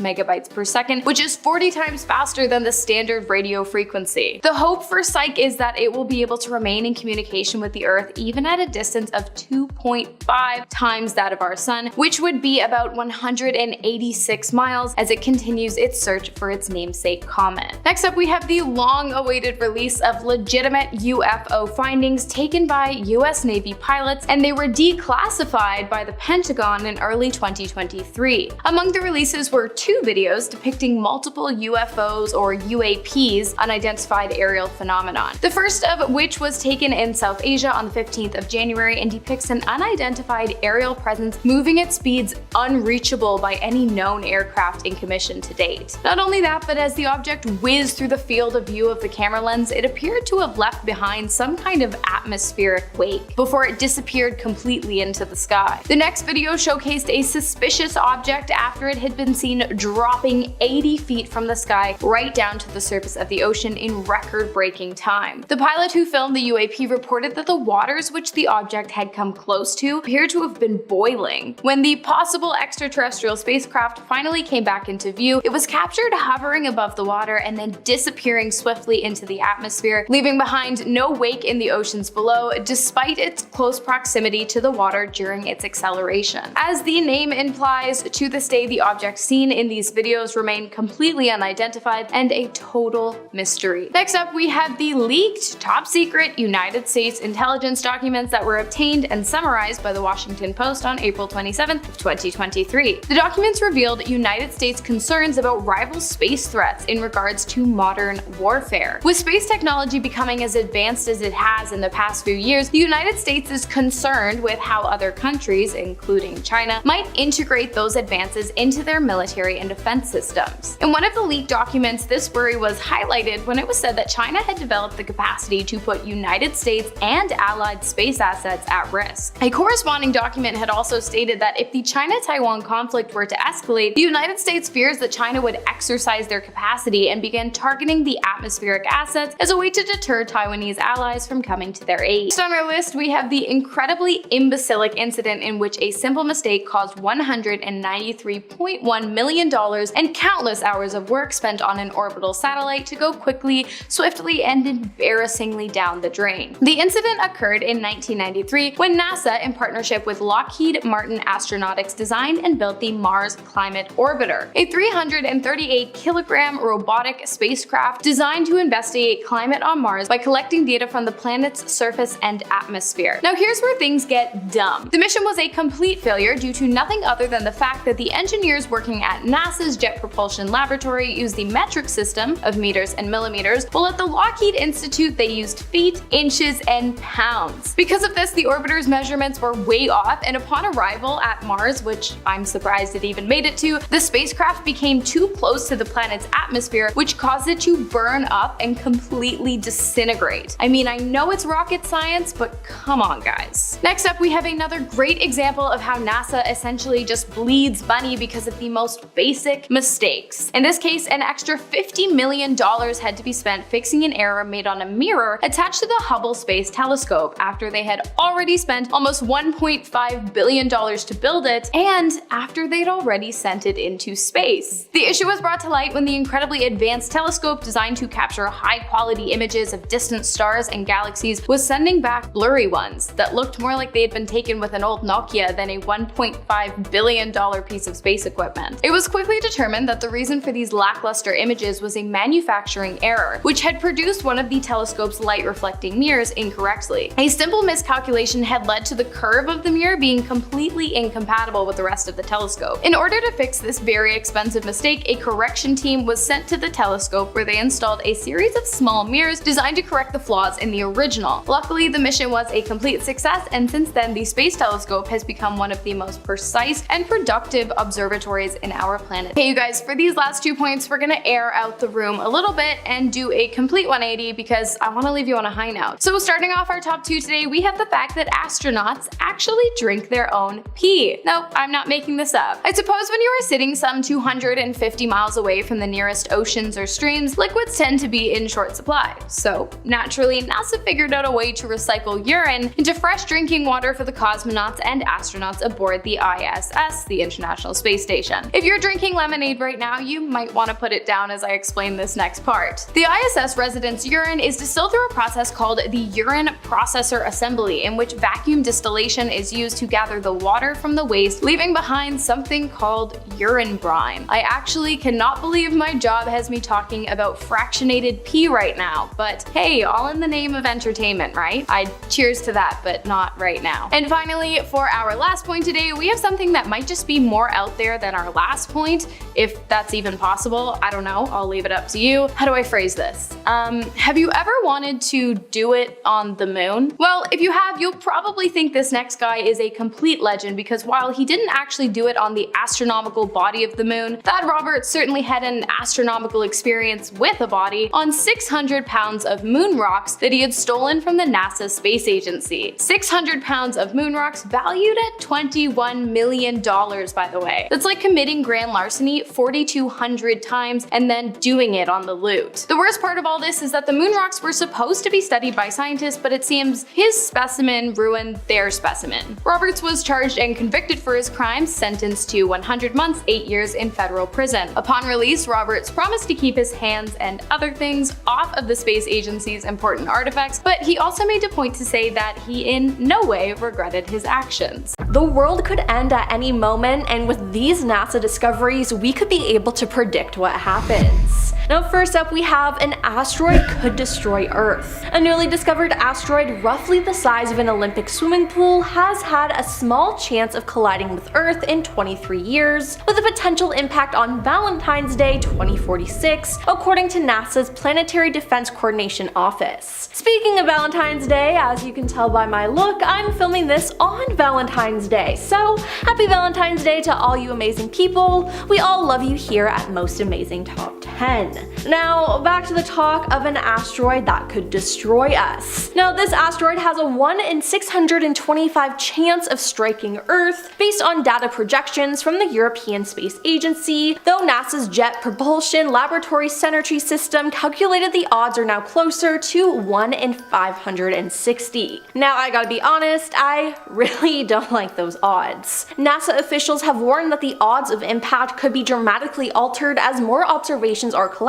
megabytes per second, which is 40 times faster than the standard radio frequency. The hope for Psyche is that it will be able to remain in communication with the Earth even at a distance of 2.5 times that of our Sun, which would be about 186 miles as it continues its search for its namesake comet. Next up, we have the long-awaited release of legitimate UFO findings taken by US Navy pilots, and they were declassified by the Pentagon in early 2023. Among the releases were 2 videos depicting multiple UFOs or UAPs, unidentified aerial phenomenon. The first of which was taken in South Asia on the 15th of January and depicts an unidentified aerial aerial presence, moving at speeds unreachable by any known aircraft in commission to date. Not only that, but as the object whizzed through the field of view of the camera lens, it appeared to have left behind some kind of atmospheric wake before it disappeared completely into the sky. The next video showcased a suspicious object after it had been seen dropping 80 feet from the sky right down to the surface of the ocean in record-breaking time. The pilot who filmed the UAP reported that the waters which the object had come close to appeared to have been boiling. When the possible extraterrestrial spacecraft finally came back into view, it was captured hovering above the water and then disappearing swiftly into the atmosphere, leaving behind no wake in the oceans below, despite its close proximity to the water during its acceleration. As the name implies, to this day the objects seen in these videos remain completely unidentified and a total mystery. Next up, we have the leaked, top-secret United States intelligence documents that were obtained and summarized by the Washington Post on April 27th, 2023. The documents revealed United States concerns about rival space threats in regards to modern warfare. With space technology becoming as advanced as it has in the past few years, the United States is concerned with how other countries, including China, might integrate those advances into their military and defense systems. In one of the leaked documents, this worry was highlighted when it was said that China had developed the capacity to put United States and allied space assets at risk. A corresponding document had also stated that if the China-Taiwan conflict were to escalate, the United States fears that China would exercise their capacity and begin targeting the atmospheric assets as a way to deter Taiwanese allies from coming to their aid. Next on our list, we have the incredibly imbecilic incident in which a simple mistake caused $193.1 million and countless hours of work spent on an orbital satellite to go quickly, swiftly, and embarrassingly down the drain. The incident occurred in 1993 when NASA, in partnership with Lockheed Martin Astronautics, designed and built the Mars Climate Orbiter, a 338-kilogram robotic spacecraft designed to investigate climate on Mars by collecting data from the planet's surface and atmosphere. Now here's where things get dumb. The mission was a complete failure due to nothing other than the fact that the engineers working at NASA's Jet Propulsion Laboratory used the metric system of meters and millimeters, while at the Lockheed Institute they used feet, inches, and pounds. Because of this, the orbiter's measurements were way off, and upon arrival at Mars, which I'm surprised it even made it to, the spacecraft became too close to the planet's atmosphere, which caused it to burn up and completely disintegrate. I mean, I know it's rocket science, but come on, guys. Next up, we have another great example of how NASA essentially just bleeds money because of the most basic mistakes. In this case, an extra $50 million had to be spent fixing an error made on a mirror attached to the Hubble Space Telescope after they had already spent almost $1.5 billion to build it, and after they'd already sent it into space. The issue was brought to light when the incredibly advanced telescope designed to capture high-quality images of distant stars and galaxies was sending back blurry ones that looked more like they had been taken with an old Nokia than a $1.5 billion piece of space equipment. It was quickly determined that the reason for these lackluster images was a manufacturing error, which had produced one of the telescope's light-reflecting mirrors incorrectly. A simple miscalculation had led to the curve of the mirror being completely incompatible with the rest of the telescope. In order to fix this very expensive mistake, a correction team was sent to the telescope where they installed a series of small mirrors designed to correct the flaws in the original. Luckily, the mission was a complete success, and since then the Space Telescope has become one of the most precise and productive observatories in our planet. Okay, you guys, for these last 2 points, we're gonna air out the room a little bit and do a complete 180 because I want to leave you on a high note. So starting off our top 2 today, we have the fact that astronauts actually drink their own pee. No, I'm not making this up. I suppose when you are sitting some 250 miles away from the nearest oceans or streams, liquids tend to be in short supply. So naturally, NASA figured out a way to recycle urine into fresh drinking water for the cosmonauts and astronauts aboard the ISS, the International Space Station. If you're drinking lemonade right now, you might want to put it down as I explain this next part. The ISS residents' urine is distilled through a process called the urine processor assembly, in which vacuum distillation is used to gather the water from the waste, leaving behind something called urine brine. I actually cannot believe my job has me talking about fractionated pee right now, but hey, all in the name of entertainment, right? I'd cheers to that, but not right now. And finally, for our last point today, we have something that might just be more out there than our last point, if that's even possible. I don't know, I'll leave it up to you. How do I phrase this? Have you ever wanted to do it on the moon? Well, if you have, you'll probably think this next guy is a a complete legend because while he didn't actually do it on the astronomical body of the moon, Thad Roberts certainly had an astronomical experience with a body on 600 pounds of moon rocks that he had stolen from the NASA space agency. 600 pounds of moon rocks valued at $21 million, by the way. That's like committing grand larceny 4,200 times and then doing it on the loot. The worst part of all this is that the moon rocks were supposed to be studied by scientists, but it seems his specimen ruined their specimen. Roberts was charged and convicted for his crimes, sentenced to 100 months, 8 years in federal prison. Upon release, Roberts promised to keep his hands and other things off of the space agency's important artifacts, but he also made a point to say that he in no way regretted his actions. The world could end at any moment, and with these NASA discoveries, we could be able to predict what happens. Now first up, we have an asteroid could destroy Earth. A newly discovered asteroid roughly the size of an Olympic swimming pool has had a small chance of colliding with Earth in 23 years, with a potential impact on Valentine's Day 2046, according to NASA's Planetary Defense Coordination Office. Speaking of Valentine's Day, as you can tell by my look, I'm filming this on Valentine's Day, so happy Valentine's Day to all you amazing people. We all love you here at Most Amazing Top 10. Now, back to the talk of an asteroid that could destroy us. Now, this asteroid has a 1 in 625 chance of striking Earth, based on data projections from the European Space Agency, though NASA's Jet Propulsion Laboratory Synergy system calculated the odds are now closer to 1 in 560. Now, I gotta be honest, I really don't like those odds. NASA officials have warned that the odds of impact could be dramatically altered as more observations are collected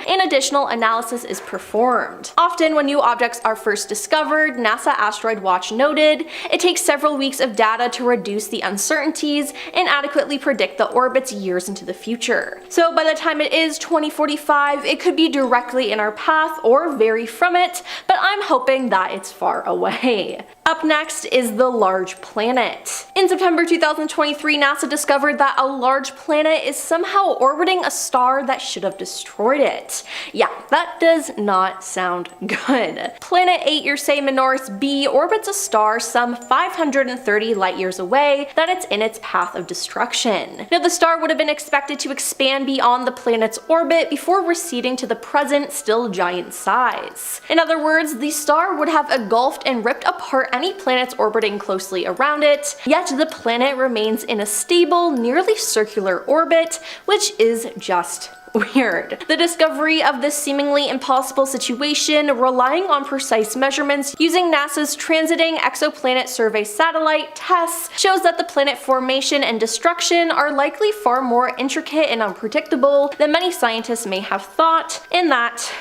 and additional analysis is performed. Often when new objects are first discovered, NASA Asteroid Watch noted, it takes several weeks of data to reduce the uncertainties and adequately predict the orbits years into the future. So by the time it is 2045, it could be directly in our path or vary from it, but I'm hoping that it's far away. Up next is the large planet. In September 2023, NASA discovered that a large planet is somehow orbiting a star that should have destroyed it. Yeah, that does not sound good. Planet 8 Ursae Minoris b orbits a star some 530 light years away that it's in its path of destruction. Now, the star would have been expected to expand beyond the planet's orbit before receding to the present, still giant size. In other words, the star would have engulfed and ripped apart any planets orbiting closely around it, yet the planet remains in a stable, nearly circular orbit, which is just weird. The discovery of this seemingly impossible situation, relying on precise measurements using NASA's Transiting Exoplanet Survey satellite tests, shows that the planet formation and destruction are likely far more intricate and unpredictable than many scientists may have thought, and that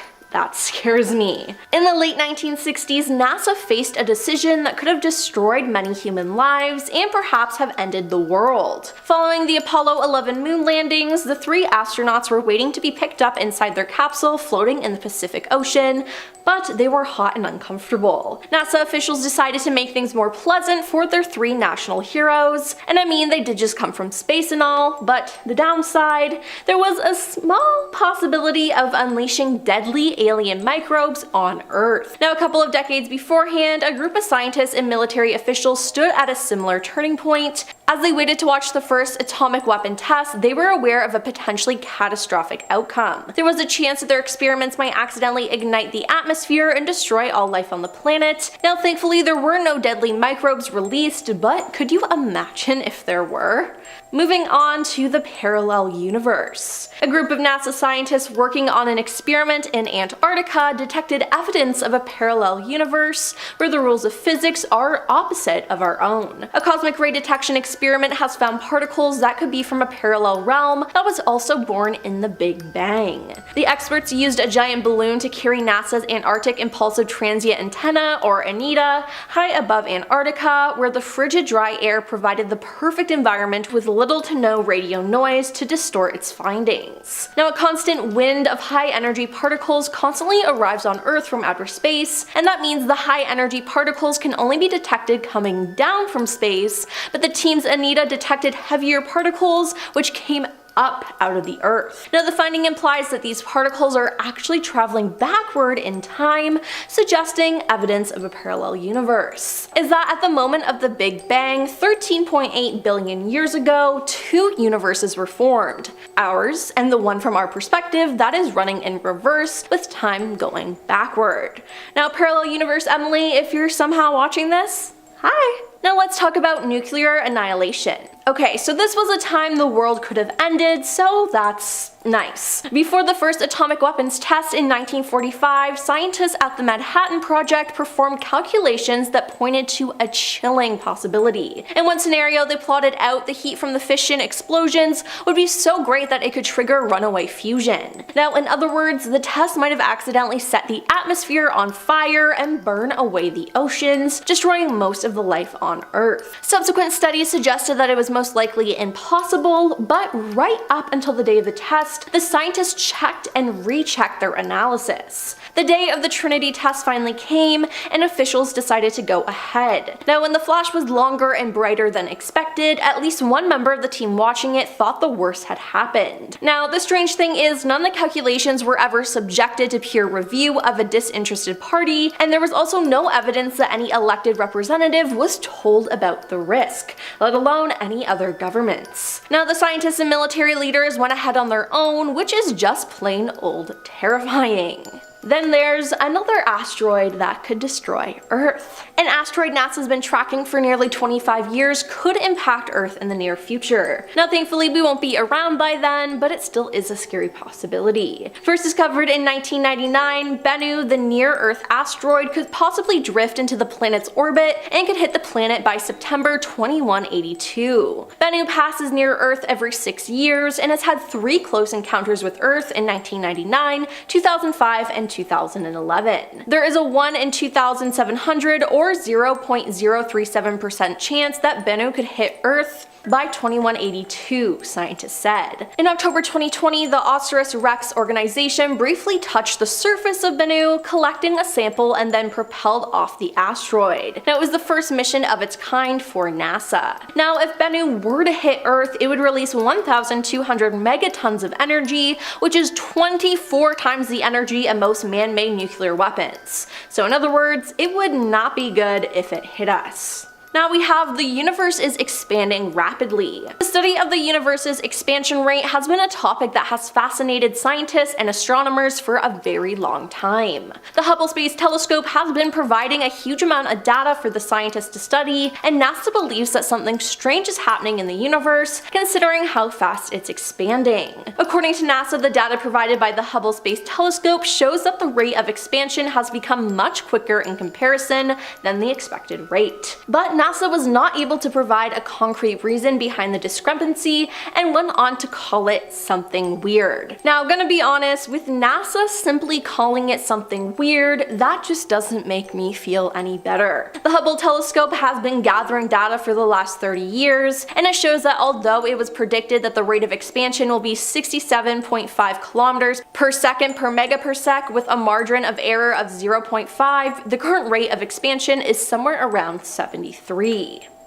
scares me. In the late 1960s, NASA faced a decision that could have destroyed many human lives and perhaps have ended the world. Following the Apollo 11 moon landings, the 3 astronauts were waiting to be picked up inside their capsule floating in the Pacific Ocean, but they were hot and uncomfortable. NASA officials decided to make things more pleasant for their 3 national heroes, and I mean, they did just come from space and all, but the downside, there was a small possibility of unleashing deadly alien microbes on Earth. Now, a couple of decades beforehand, a group of scientists and military officials stood at a similar turning point. As they waited to watch the first atomic weapon test, they were aware of a potentially catastrophic outcome. There was a chance that their experiments might accidentally ignite the atmosphere and destroy all life on the planet. Now, thankfully, there were no deadly microbes released, but could you imagine if there were? Moving on to the parallel universe. A group of NASA scientists working on an experiment in Antarctica detected evidence of a parallel universe where the rules of physics are opposite of our own. A cosmic ray detection experiment has found particles that could be from a parallel realm that was also born in the Big Bang. The experts used a giant balloon to carry NASA's Antarctic Impulsive Transient Antenna, or ANITA, high above Antarctica, where the frigid dry air provided the perfect environment with little to no radio noise to distort its findings. Now, a constant wind of high energy particles constantly arrives on Earth from outer space, and that means the high energy particles can only be detected coming down from space, but the team's ANITA detected heavier particles which came up out of the Earth. Now the finding implies that these particles are actually traveling backward in time, suggesting evidence of a parallel universe. Is that at the moment of the Big Bang, 13.8 billion years ago, two universes were formed. Ours, and the one from our perspective that is running in reverse with time going backward. Now parallel universe Emily, if you're somehow watching this, hi! Now let's talk about nuclear annihilation. Okay, so this was a time the world could have ended, so that's nice. Before the first atomic weapons test in 1945, scientists at the Manhattan Project performed calculations that pointed to a chilling possibility. In one scenario, they plotted out the heat from the fission explosions would be so great that it could trigger runaway fusion. Now, in other words, the test might have accidentally set the atmosphere on fire and burn away the oceans, destroying most of the life on Earth. Subsequent studies suggested that it was most likely impossible, but right up until the day of the test, the scientists checked and rechecked their analysis. The day of the Trinity test finally came, and officials decided to go ahead. Now, when the flash was longer and brighter than expected, at least one member of the team watching it thought the worst had happened. Now, the strange thing is, none of the calculations were ever subjected to peer review of a disinterested party, and there was also no evidence that any elected representative was told about the risk, let alone any other governments. Now, the scientists and military leaders went ahead on their own, which is just plain old terrifying. Then there's another asteroid that could destroy Earth. An asteroid NASA's been tracking for nearly 25 years could impact Earth in the near future. Now thankfully we won't be around by then, but it still is a scary possibility. First discovered in 1999, Bennu, the near-Earth asteroid, could possibly drift into the planet's orbit and could hit the planet by September 2182. Bennu passes near Earth every 6 years and has had 3 close encounters with Earth in 1999, 2005, and 2011. There is a 1 in 2,700 or 0.037% chance that Bennu could hit Earth by 2182, scientists said. In October 2020, the OSIRIS-REx organization briefly touched the surface of Bennu, collecting a sample and then propelled off the asteroid. Now, it was the first mission of its kind for NASA. Now, if Bennu were to hit Earth, it would release 1,200 megatons of energy, which is 24 times the energy of most man-made nuclear weapons. So in other words, it would not be good if it hit us. Now we have the universe is expanding rapidly. The study of the universe's expansion rate has been a topic that has fascinated scientists and astronomers for a very long time. The Hubble Space Telescope has been providing a huge amount of data for the scientists to study, and NASA believes that something strange is happening in the universe, considering how fast it's expanding. According to NASA, the data provided by the Hubble Space Telescope shows that the rate of expansion has become much quicker in comparison than the expected rate. But NASA was not able to provide a concrete reason behind the discrepancy and went on to call it something weird. Now, gonna be honest, with NASA simply calling it something weird, that just doesn't make me feel any better. The Hubble telescope has been gathering data for the last 30 years, and it shows that although it was predicted that the rate of expansion will be 67.5 kilometers per second per megaparsec with a margin of error of 0.5, the current rate of expansion is somewhere around 73.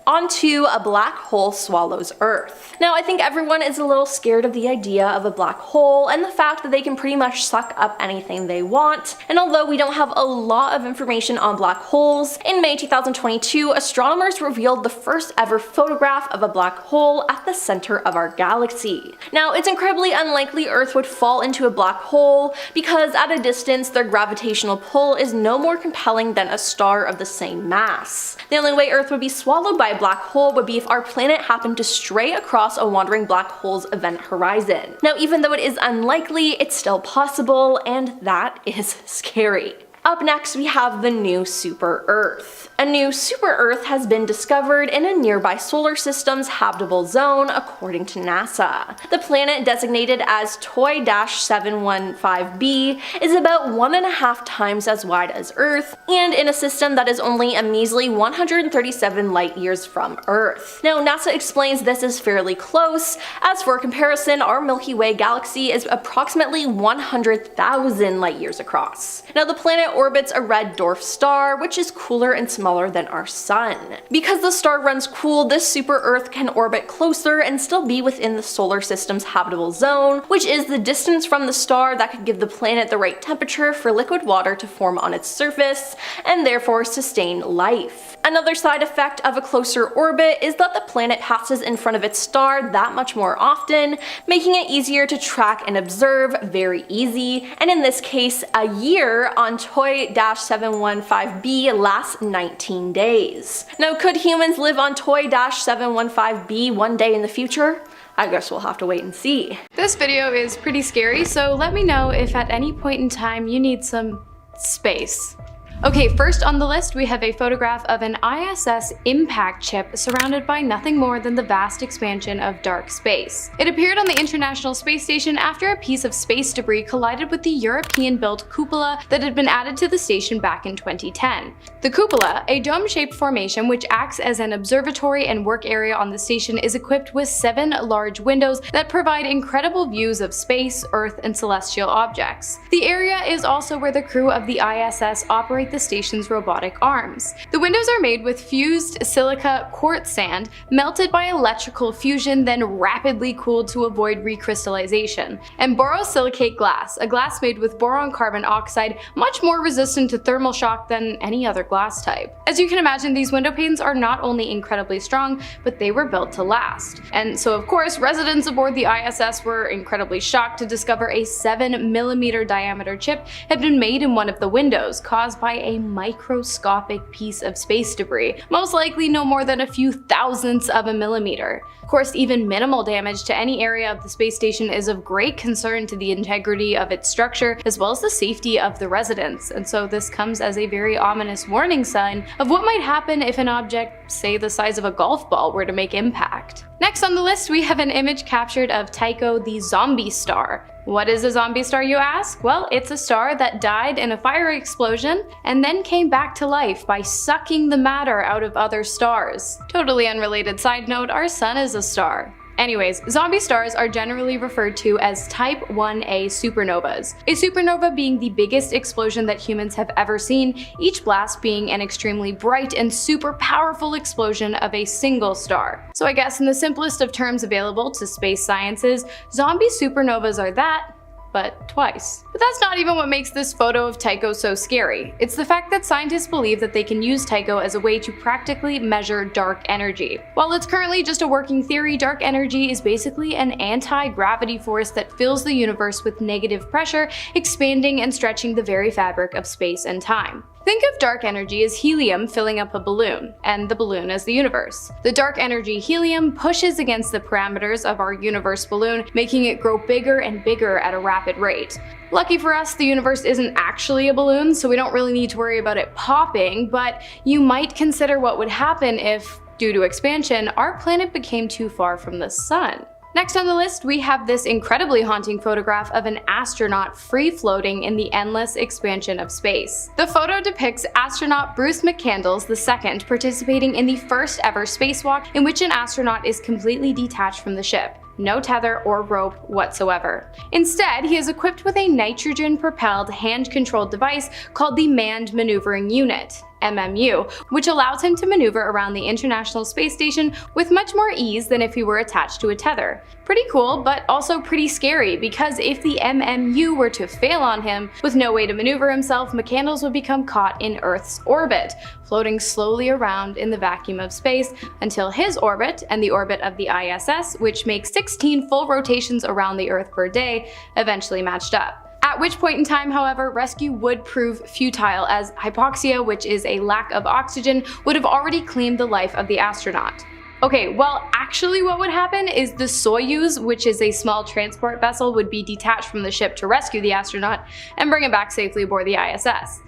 Onto a black hole swallows Earth. Now, I think everyone is a little scared of the idea of a black hole and the fact that they can pretty much suck up anything they want, and although we don't have a lot of information on black holes, in May 2022, astronomers revealed the first ever photograph of a black hole at the center of our galaxy. Now, it's incredibly unlikely Earth would fall into a black hole because at a distance their gravitational pull is no more compelling than a star of the same mass. The only way Earth would be swallowed by a black hole would be if our planet happened to stray across a wandering black hole's event horizon. Now, even though it is unlikely, it's still possible, and that is scary. Up next, we have the new super-Earth. A new super-Earth has been discovered in a nearby solar system's habitable zone, according to NASA. The planet, designated as TOI-715b, is about 1.5 times as wide as Earth, and in a system that is only a measly 137 light-years from Earth. Now, NASA explains this is fairly close, as for comparison, our Milky Way galaxy is approximately 100,000 light-years across. Now, the planet that orbits a red dwarf star, which is cooler and smaller than our sun. Because the star runs cool, this super Earth can orbit closer and still be within the solar system's habitable zone, which is the distance from the star that could give the planet the right temperature for liquid water to form on its surface, and therefore sustain life. Another side effect of a closer orbit is that the planet passes in front of its star that much more often, making it easier to track and observe, very easy, and in this case, a year on TOI-715b lasts 19 days. Now, could humans live on TOI-715b one day in the future? I guess we'll have to wait and see. This video is pretty scary, so let me know if at any point in time you need some space. Okay, first on the list we have a photograph of an ISS Impact Chip surrounded by nothing more than the vast expansion of dark space. It appeared on the International Space Station after a piece of space debris collided with the European-built cupola that had been added to the station back in 2010. The cupola, a dome-shaped formation which acts as an observatory and work area on the station, is equipped with 7 large windows that provide incredible views of space, Earth, and celestial objects. The area is also where the crew of the ISS operate the station's robotic arms. The windows are made with fused silica quartz sand, melted by electrical fusion, then rapidly cooled to avoid recrystallization, and borosilicate glass, a glass made with boron carbon oxide, much more resistant to thermal shock than any other glass type. As you can imagine, these window panes are not only incredibly strong, but they were built to last. And so of course, residents aboard the ISS were incredibly shocked to discover a 7mm diameter chip had been made in one of the windows, caused by a microscopic piece of space debris, most likely no more than a few thousandths of a millimeter. Of course, even minimal damage to any area of the space station is of great concern to the integrity of its structure as well as the safety of the residents, and so this comes as a very ominous warning sign of what might happen if an object, say the size of a golf ball, were to make impact. Next on the list we have an image captured of Tycho the zombie star. What is a zombie star, you ask? Well, it's a star that died in a fire explosion and then came back to life by sucking the matter out of other stars. Totally unrelated side note, our sun is a star. Anyways, zombie stars are generally referred to as Type 1a supernovas, a supernova being the biggest explosion that humans have ever seen, each blast being an extremely bright and super powerful explosion of a single star. So I guess in the simplest of terms available to space sciences, zombie supernovas are that, but twice. But that's not even what makes this photo of Tycho so scary. It's the fact that scientists believe that they can use Tycho as a way to practically measure dark energy. While it's currently just a working theory, dark energy is basically an anti-gravity force that fills the universe with negative pressure, expanding and stretching the very fabric of space and time. Think of dark energy as helium filling up a balloon, and the balloon as the universe. The dark energy helium pushes against the parameters of our universe balloon, making it grow bigger and bigger at a rapid rate. Lucky for us, the universe isn't actually a balloon, so we don't really need to worry about it popping, but you might consider what would happen if, due to expansion, our planet became too far from the sun. Next on the list, we have this incredibly haunting photograph of an astronaut free-floating in the endless expansion of space. The photo depicts astronaut Bruce McCandless II participating in the first ever spacewalk in which an astronaut is completely detached from the ship. No tether or rope whatsoever. Instead, he is equipped with a nitrogen-propelled hand-controlled device called the Manned Maneuvering Unit, MMU, which allows him to maneuver around the International Space Station with much more ease than if he were attached to a tether. Pretty cool, but also pretty scary, because if the MMU were to fail on him, with no way to maneuver himself, McCandless would become caught in Earth's orbit, floating slowly around in the vacuum of space until his orbit and the orbit of the ISS, which makes 16 full rotations around the Earth per day, eventually matched up. At which point in time, however, rescue would prove futile, as hypoxia, which is a lack of oxygen, would have already claimed the life of the astronaut. Okay, well, actually what would happen is the Soyuz, which is a small transport vessel, would be detached from the ship to rescue the astronaut and bring him back safely aboard the ISS.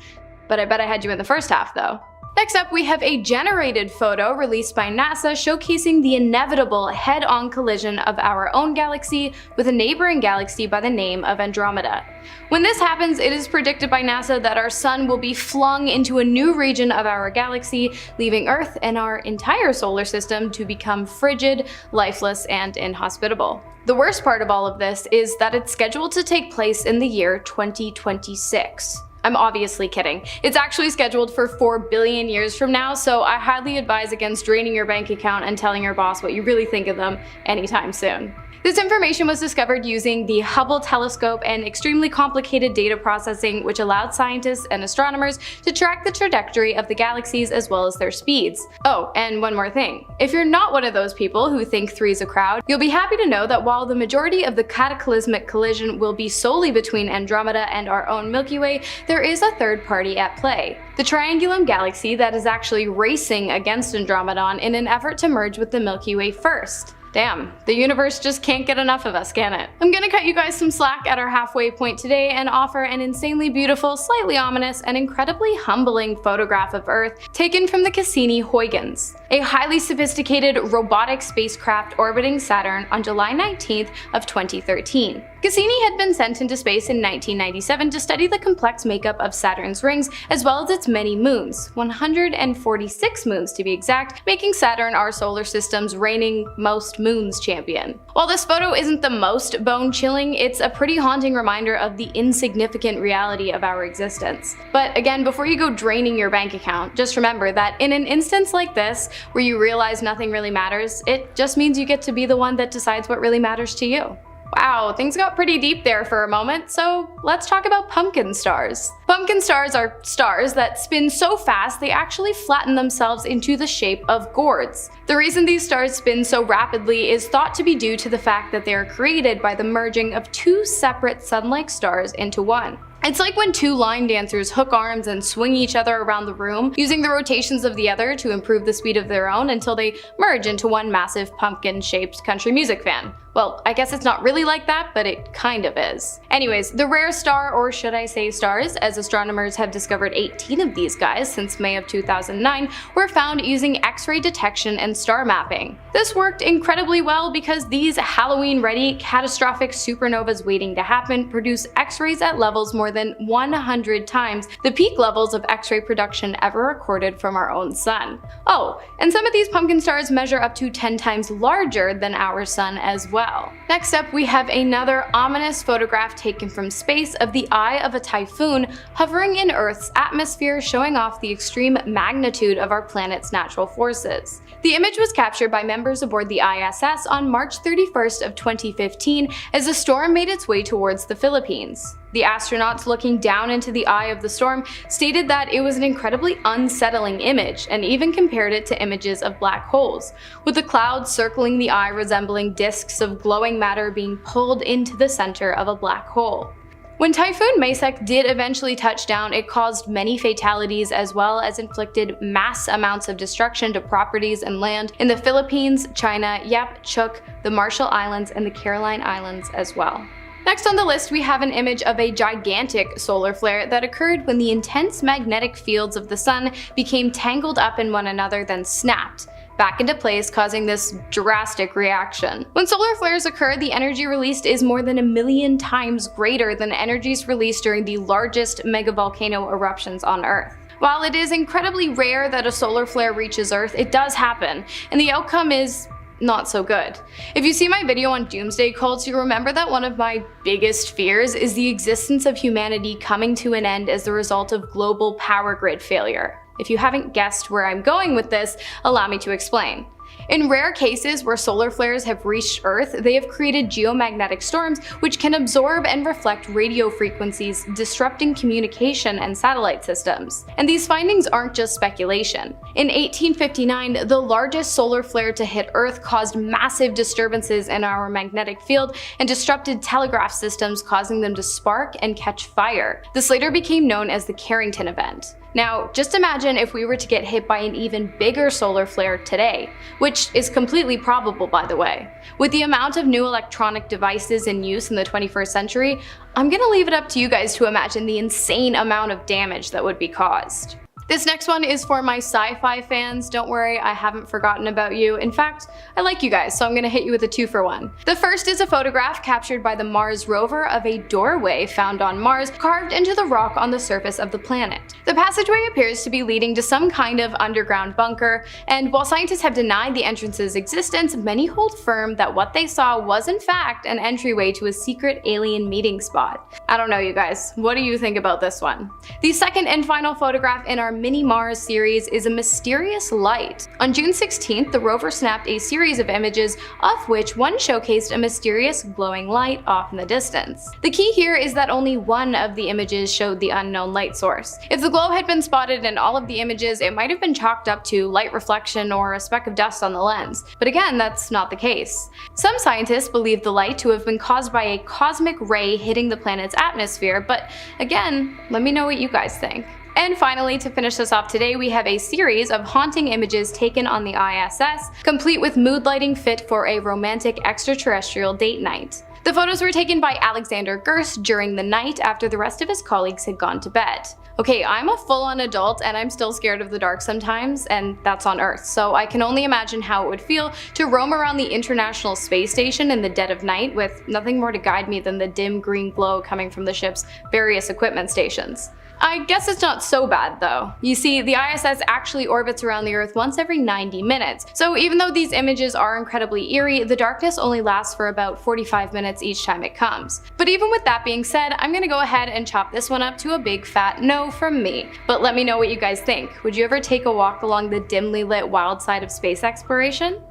But I bet I had you in the first half, though. Next up, we have a generated photo released by NASA showcasing the inevitable head-on collision of our own galaxy with a neighboring galaxy by the name of Andromeda. When this happens, it is predicted by NASA that our sun will be flung into a new region of our galaxy, leaving Earth and our entire solar system to become frigid, lifeless, and inhospitable. The worst part of all of this is that it's scheduled to take place in the year 2026. I'm obviously kidding. It's actually scheduled for 4 billion years from now, so I highly advise against draining your bank account and telling your boss what you really think of them anytime soon. This information was discovered using the Hubble telescope and extremely complicated data processing, which allowed scientists and astronomers to track the trajectory of the galaxies as well as their speeds. Oh, and one more thing. If you're not one of those people who think three's a crowd, you'll be happy to know that while the majority of the cataclysmic collision will be solely between Andromeda and our own Milky Way, there is a third party at play. The Triangulum galaxy that is actually racing against Andromeda in an effort to merge with the Milky Way first. Damn, the universe just can't get enough of us, can it? I'm gonna cut you guys some slack at our halfway point today and offer an insanely beautiful, slightly ominous, and incredibly humbling photograph of Earth taken from the Cassini-Huygens, a highly sophisticated robotic spacecraft orbiting Saturn on July 19th of 2013. Cassini had been sent into space in 1997 to study the complex makeup of Saturn's rings as well as its many moons, 146 moons to be exact, making Saturn our solar system's reigning most moons champion. While this photo isn't the most bone-chilling, it's a pretty haunting reminder of the insignificant reality of our existence. But again, before you go draining your bank account, just remember that in an instance like this, where you realize nothing really matters, it just means you get to be the one that decides what really matters to you. Wow, things got pretty deep there for a moment, so let's talk about pumpkin stars. Pumpkin stars are stars that spin so fast they actually flatten themselves into the shape of gourds. The reason these stars spin so rapidly is thought to be due to the fact that they are created by the merging of two separate sun-like stars into one. It's like when two line dancers hook arms and swing each other around the room, using the rotations of the other to improve the speed of their own until they merge into one massive pumpkin-shaped country music fan. Well, I guess it's not really like that, but it kind of is. Anyways, the rare star, or should I say stars, as astronomers have discovered 18 of these guys since May of 2009, were found using X-ray detection and star mapping. This worked incredibly well because these Halloween-ready, catastrophic supernovas waiting to happen produce X-rays at levels more than 100 times the peak levels of X-ray production ever recorded from our own sun. Oh, and some of these pumpkin stars measure up to 10 times larger than our sun as well. Next up, we have another ominous photograph taken from space of the eye of a typhoon hovering in Earth's atmosphere, showing off the extreme magnitude of our planet's natural forces. The image was captured by members aboard the ISS on March 31st of 2015 as the storm made its way towards the Philippines. The astronauts looking down into the eye of the storm stated that it was an incredibly unsettling image and even compared it to images of black holes, with the clouds circling the eye resembling disks of glowing matter being pulled into the center of a black hole. When Typhoon Masek did eventually touch down, it caused many fatalities as well as inflicted mass amounts of destruction to properties and land in the Philippines, China, Yap, Chuk, the Marshall Islands, and the Caroline Islands as well. Next on the list, we have an image of a gigantic solar flare that occurred when the intense magnetic fields of the sun became tangled up in one another, then snapped back into place, causing this drastic reaction. When solar flares occur, the energy released is more than 1 million times greater than energies released during the largest megavolcano eruptions on Earth. While it is incredibly rare that a solar flare reaches Earth, it does happen, and the outcome is not so good. If you see my video on doomsday cults, you remember that one of my biggest fears is the existence of humanity coming to an end as the result of global power grid failure. If you haven't guessed where I'm going with this, allow me to explain. In rare cases where solar flares have reached Earth, they have created geomagnetic storms which can absorb and reflect radio frequencies, disrupting communication and satellite systems. And these findings aren't just speculation. In 1859, the largest solar flare to hit Earth caused massive disturbances in our magnetic field and disrupted telegraph systems, causing them to spark and catch fire. This later became known as the Carrington event. Now, just imagine if we were to get hit by an even bigger solar flare today, which is completely probable, by the way. With the amount of new electronic devices in use in the 21st century, I'm gonna leave it up to you guys to imagine the insane amount of damage that would be caused. This next one is for my sci-fi fans. Don't worry, I haven't forgotten about you. In fact, I like you guys, so I'm gonna hit you with a 2-for-1. The first is a photograph captured by the Mars rover of a doorway found on Mars, carved into the rock on the surface of the planet. The passageway appears to be leading to some kind of underground bunker, and while scientists have denied the entrance's existence, many hold firm that what they saw was in fact an entryway to a secret alien meeting spot. I don't know, you guys, what do you think about this one? The second and final photograph in our Mini Mars series is a mysterious light. On June 16th, the rover snapped a series of images, of which one showcased a mysterious glowing light off in the distance. The key here is that only one of the images showed the unknown light source. If the glow had been spotted in all of the images, it might have been chalked up to light reflection or a speck of dust on the lens. But again, that's not the case. Some scientists believe the light to have been caused by a cosmic ray hitting the planet's atmosphere, but again, let me know what you guys think. And finally, to finish this off today, we have a series of haunting images taken on the ISS, complete with mood lighting fit for a romantic extraterrestrial date night. The photos were taken by Alexander Gerst during the night after the rest of his colleagues had gone to bed. Okay, I'm a full-on adult and I'm still scared of the dark sometimes, and that's on Earth, so I can only imagine how it would feel to roam around the International Space Station in the dead of night with nothing more to guide me than the dim green glow coming from the ship's various equipment stations. I guess it's not so bad though. You see, the ISS actually orbits around the Earth once every 90 minutes, so even though these images are incredibly eerie, the darkness only lasts for about 45 minutes each time it comes. But even with that being said, I'm gonna go ahead and chop this one up to a big fat no from me. But let me know what you guys think. Would you ever take a walk along the dimly lit wild side of space exploration?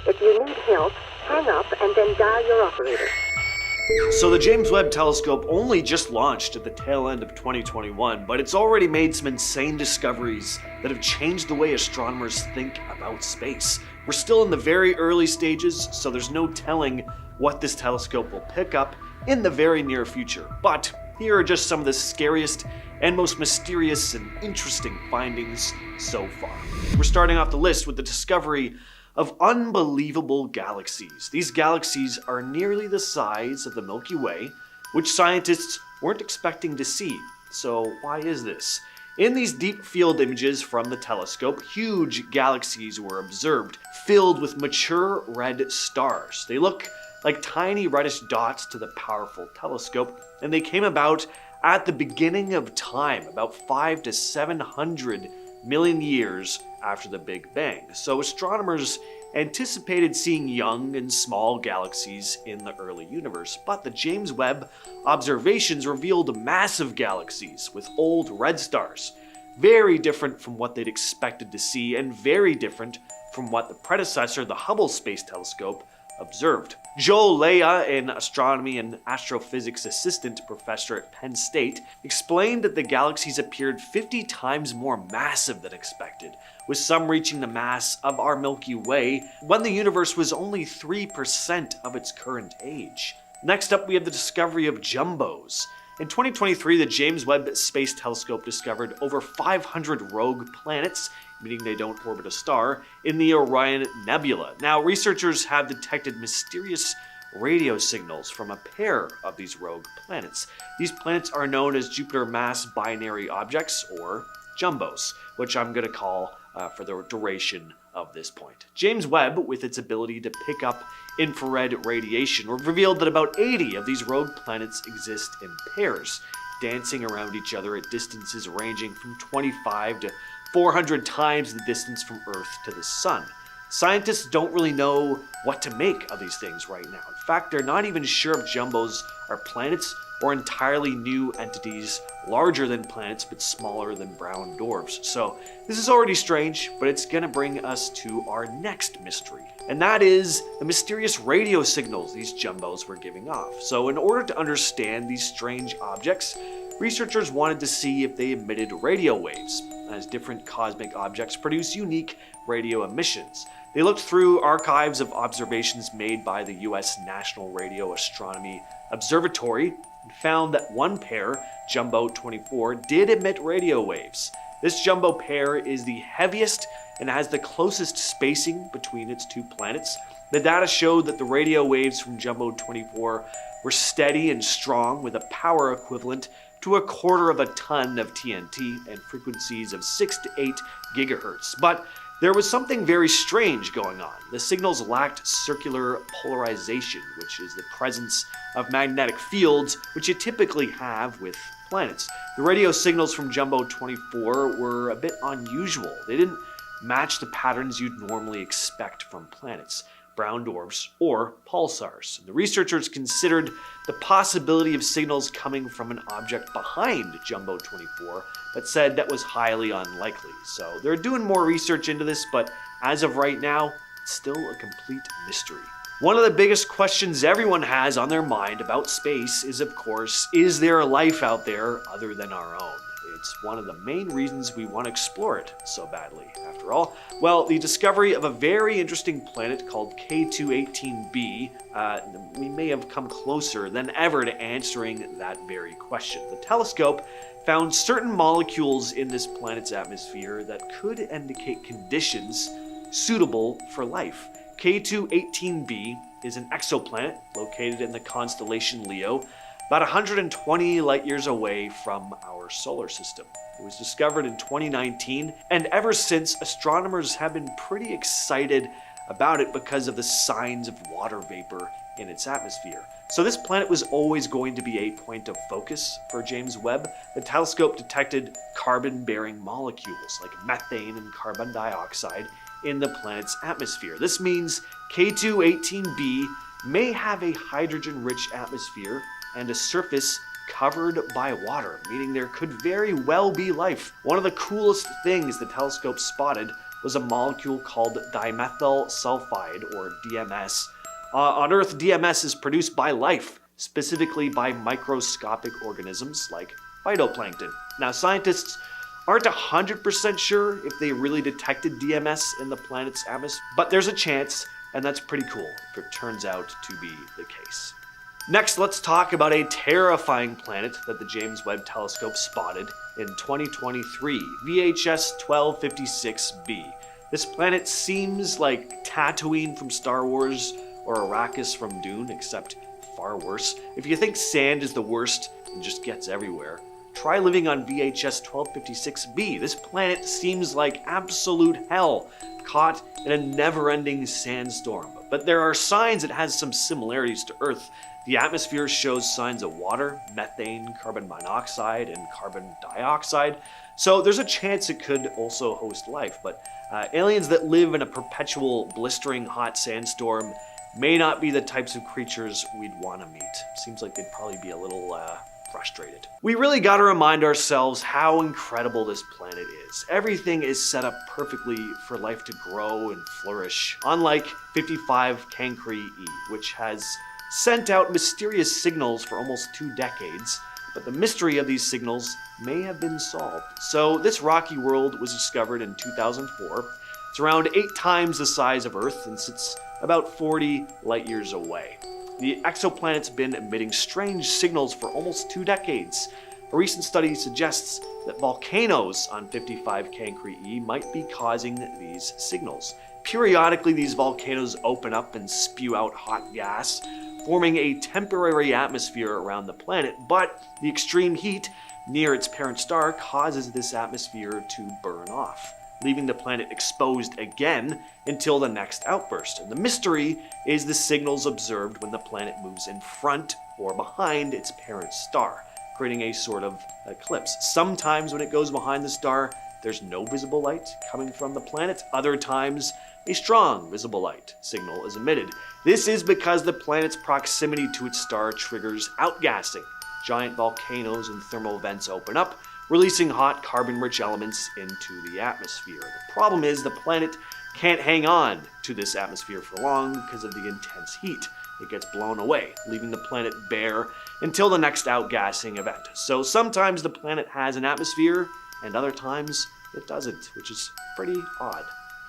If you need help, hang up and then dial your operator. So the James Webb Telescope only just launched at the tail end of 2021, but it's already made some insane discoveries that have changed the way astronomers think about space. We're still in the very early stages, so there's no telling what this telescope will pick up in the very near future. But here are just some of the scariest and most mysterious and interesting findings so far. We're starting off the list with the discovery of unbelievable galaxies. These galaxies are nearly the size of the Milky Way, which scientists weren't expecting to see. So why is this? In these deep field images from the telescope, huge galaxies were observed, filled with mature red stars. They look like tiny reddish dots to the powerful telescope, and they came about at the beginning of time, about 500 to 700 million years after the Big Bang. So astronomers anticipated seeing young and small galaxies in the early universe, but the James Webb observations revealed massive galaxies with old red stars, very different from what they'd expected to see and very different from what the predecessor, the Hubble Space Telescope, observed. Joel Leah, an astronomy and astrophysics assistant professor at Penn State, explained that the galaxies appeared 50 times more massive than expected, with some reaching the mass of our Milky Way when the universe was only 3% of its current age. Next up, we have the discovery of jumbos. In 2023, the James Webb Space Telescope discovered over 500 rogue planets, meaning they don't orbit a star, in the Orion Nebula. Now, researchers have detected mysterious radio signals from a pair of these rogue planets. These planets are known as Jupiter Mass Binary Objects, or jumbos, which I'm going to call for the duration of this point. James Webb, with its ability to pick up infrared radiation, revealed that about 80 of these rogue planets exist in pairs, dancing around each other at distances ranging from 25 to 400 times the distance from Earth to the Sun. Scientists don't really know what to make of these things right now. In fact, they're not even sure if jumbos are planets or entirely new entities, larger than planets but smaller than brown dwarfs. So this is already strange, but it's gonna bring us to our next mystery. And that is the mysterious radio signals these jumbos were giving off. So in order to understand these strange objects, researchers wanted to see if they emitted radio waves, as different cosmic objects produce unique radio emissions. They looked through archives of observations made by the US National Radio Astronomy Observatory and found that one pair, Jumbo 24, did emit radio waves. This jumbo pair is the heaviest and has the closest spacing between its two planets. The data showed that the radio waves from Jumbo 24 were steady and strong, with a power equivalent to 1/4 of a ton of TNT and frequencies of 6 to 8 gigahertz. But there was something very strange going on. The signals lacked circular polarization, which is the presence of magnetic fields, which you typically have with planets. The radio signals from Jumbo 24 were a bit unusual. They didn't match the patterns you'd normally expect from planets, brown dwarfs, or pulsars. The researchers considered the possibility of signals coming from an object behind Jumbo 24, but said that was highly unlikely. So they're doing more research into this, but as of right now, it's still a complete mystery. One of the biggest questions everyone has on their mind about space is, of course, is there life out there other than our own? It's one of the main reasons we want to explore it so badly, after all. Well, the discovery of a very interesting planet called K2-18b, we may have come closer than ever to answering that very question. The telescope found certain molecules in this planet's atmosphere that could indicate conditions suitable for life. K2-18b is an exoplanet located in the constellation Leo, about 120 light years away from our solar system. It was discovered in 2019, and ever since, astronomers have been pretty excited about it because of the signs of water vapor in its atmosphere. So this planet was always going to be a point of focus for James Webb. The telescope detected carbon-bearing molecules like methane and carbon dioxide in the planet's atmosphere. This means K2-18b may have a hydrogen-rich atmosphere and a surface covered by water, meaning there could very well be life. One of the coolest things the telescope spotted was a molecule called dimethyl sulfide, or DMS. On Earth, DMS is produced by life, specifically by microscopic organisms like phytoplankton. Now, scientists aren't 100% sure if they really detected DMS in the planet's atmosphere, but there's a chance, and that's pretty cool if it turns out to be the case. Next, let's talk about a terrifying planet that the James Webb Telescope spotted in 2023, VHS 1256b. This planet seems like Tatooine from Star Wars or Arrakis from Dune, except far worse. If you think sand is the worst and just gets everywhere, try living on VHS 1256b. This planet seems like absolute hell, caught in a never-ending sandstorm. But there are signs it has some similarities to Earth. The atmosphere shows signs of water, methane, carbon monoxide, and carbon dioxide. So there's a chance it could also host life. But aliens that live in a perpetual blistering hot sandstorm may not be the types of creatures we'd want to meet. Seems like they'd probably be a little frustrated. We really got to remind ourselves how incredible this planet is. Everything is set up perfectly for life to grow and flourish, unlike 55 Cancri E, which has sent out mysterious signals for almost 2 decades, but the mystery of these signals may have been solved. So this rocky world was discovered in 2004. It's around 8 times the size of Earth and sits about 40 light years away. The exoplanet's been emitting strange signals for almost 2 decades. A recent study suggests that volcanoes on 55 Cancri E might be causing these signals. Periodically, these volcanoes open up and spew out hot gas, forming a temporary atmosphere around the planet, but the extreme heat near its parent star causes this atmosphere to burn off, leaving the planet exposed again until the next outburst. And the mystery is the signals observed when the planet moves in front or behind its parent star, creating a sort of eclipse. Sometimes when it goes behind the star, there's no visible light coming from the planet. Other times, a strong visible light signal is emitted. This is because the planet's proximity to its star triggers outgassing. Giant volcanoes and thermal vents open up, releasing hot carbon-rich elements into the atmosphere. The problem is the planet can't hang on to this atmosphere for long because of the intense heat. It gets blown away, leaving the planet bare until the next outgassing event. So sometimes the planet has an atmosphere, and other times it doesn't, which is pretty odd.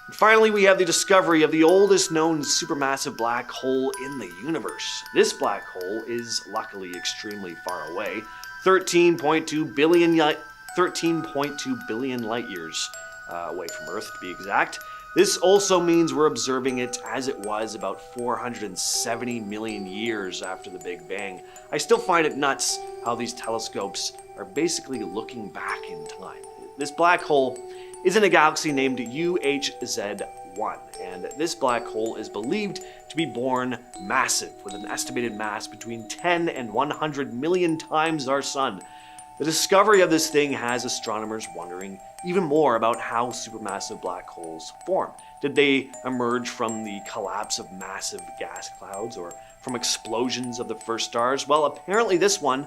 And finally, we have the discovery of the oldest known supermassive black hole in the universe. This black hole is luckily extremely far away, 13.2 billion light years away from Earth, to be exact. This also means we're observing it as it was about 470 million years after the Big Bang. I still find it nuts how these telescopes are basically looking back in time. This black hole is in a galaxy named UHZ1, and this black hole is believed to be born massive, with an estimated mass between 10 and 100 million times our sun. The discovery of this thing has astronomers wondering even more about how supermassive black holes form. Did they emerge from the collapse of massive gas clouds or from explosions of the first stars? Apparently this one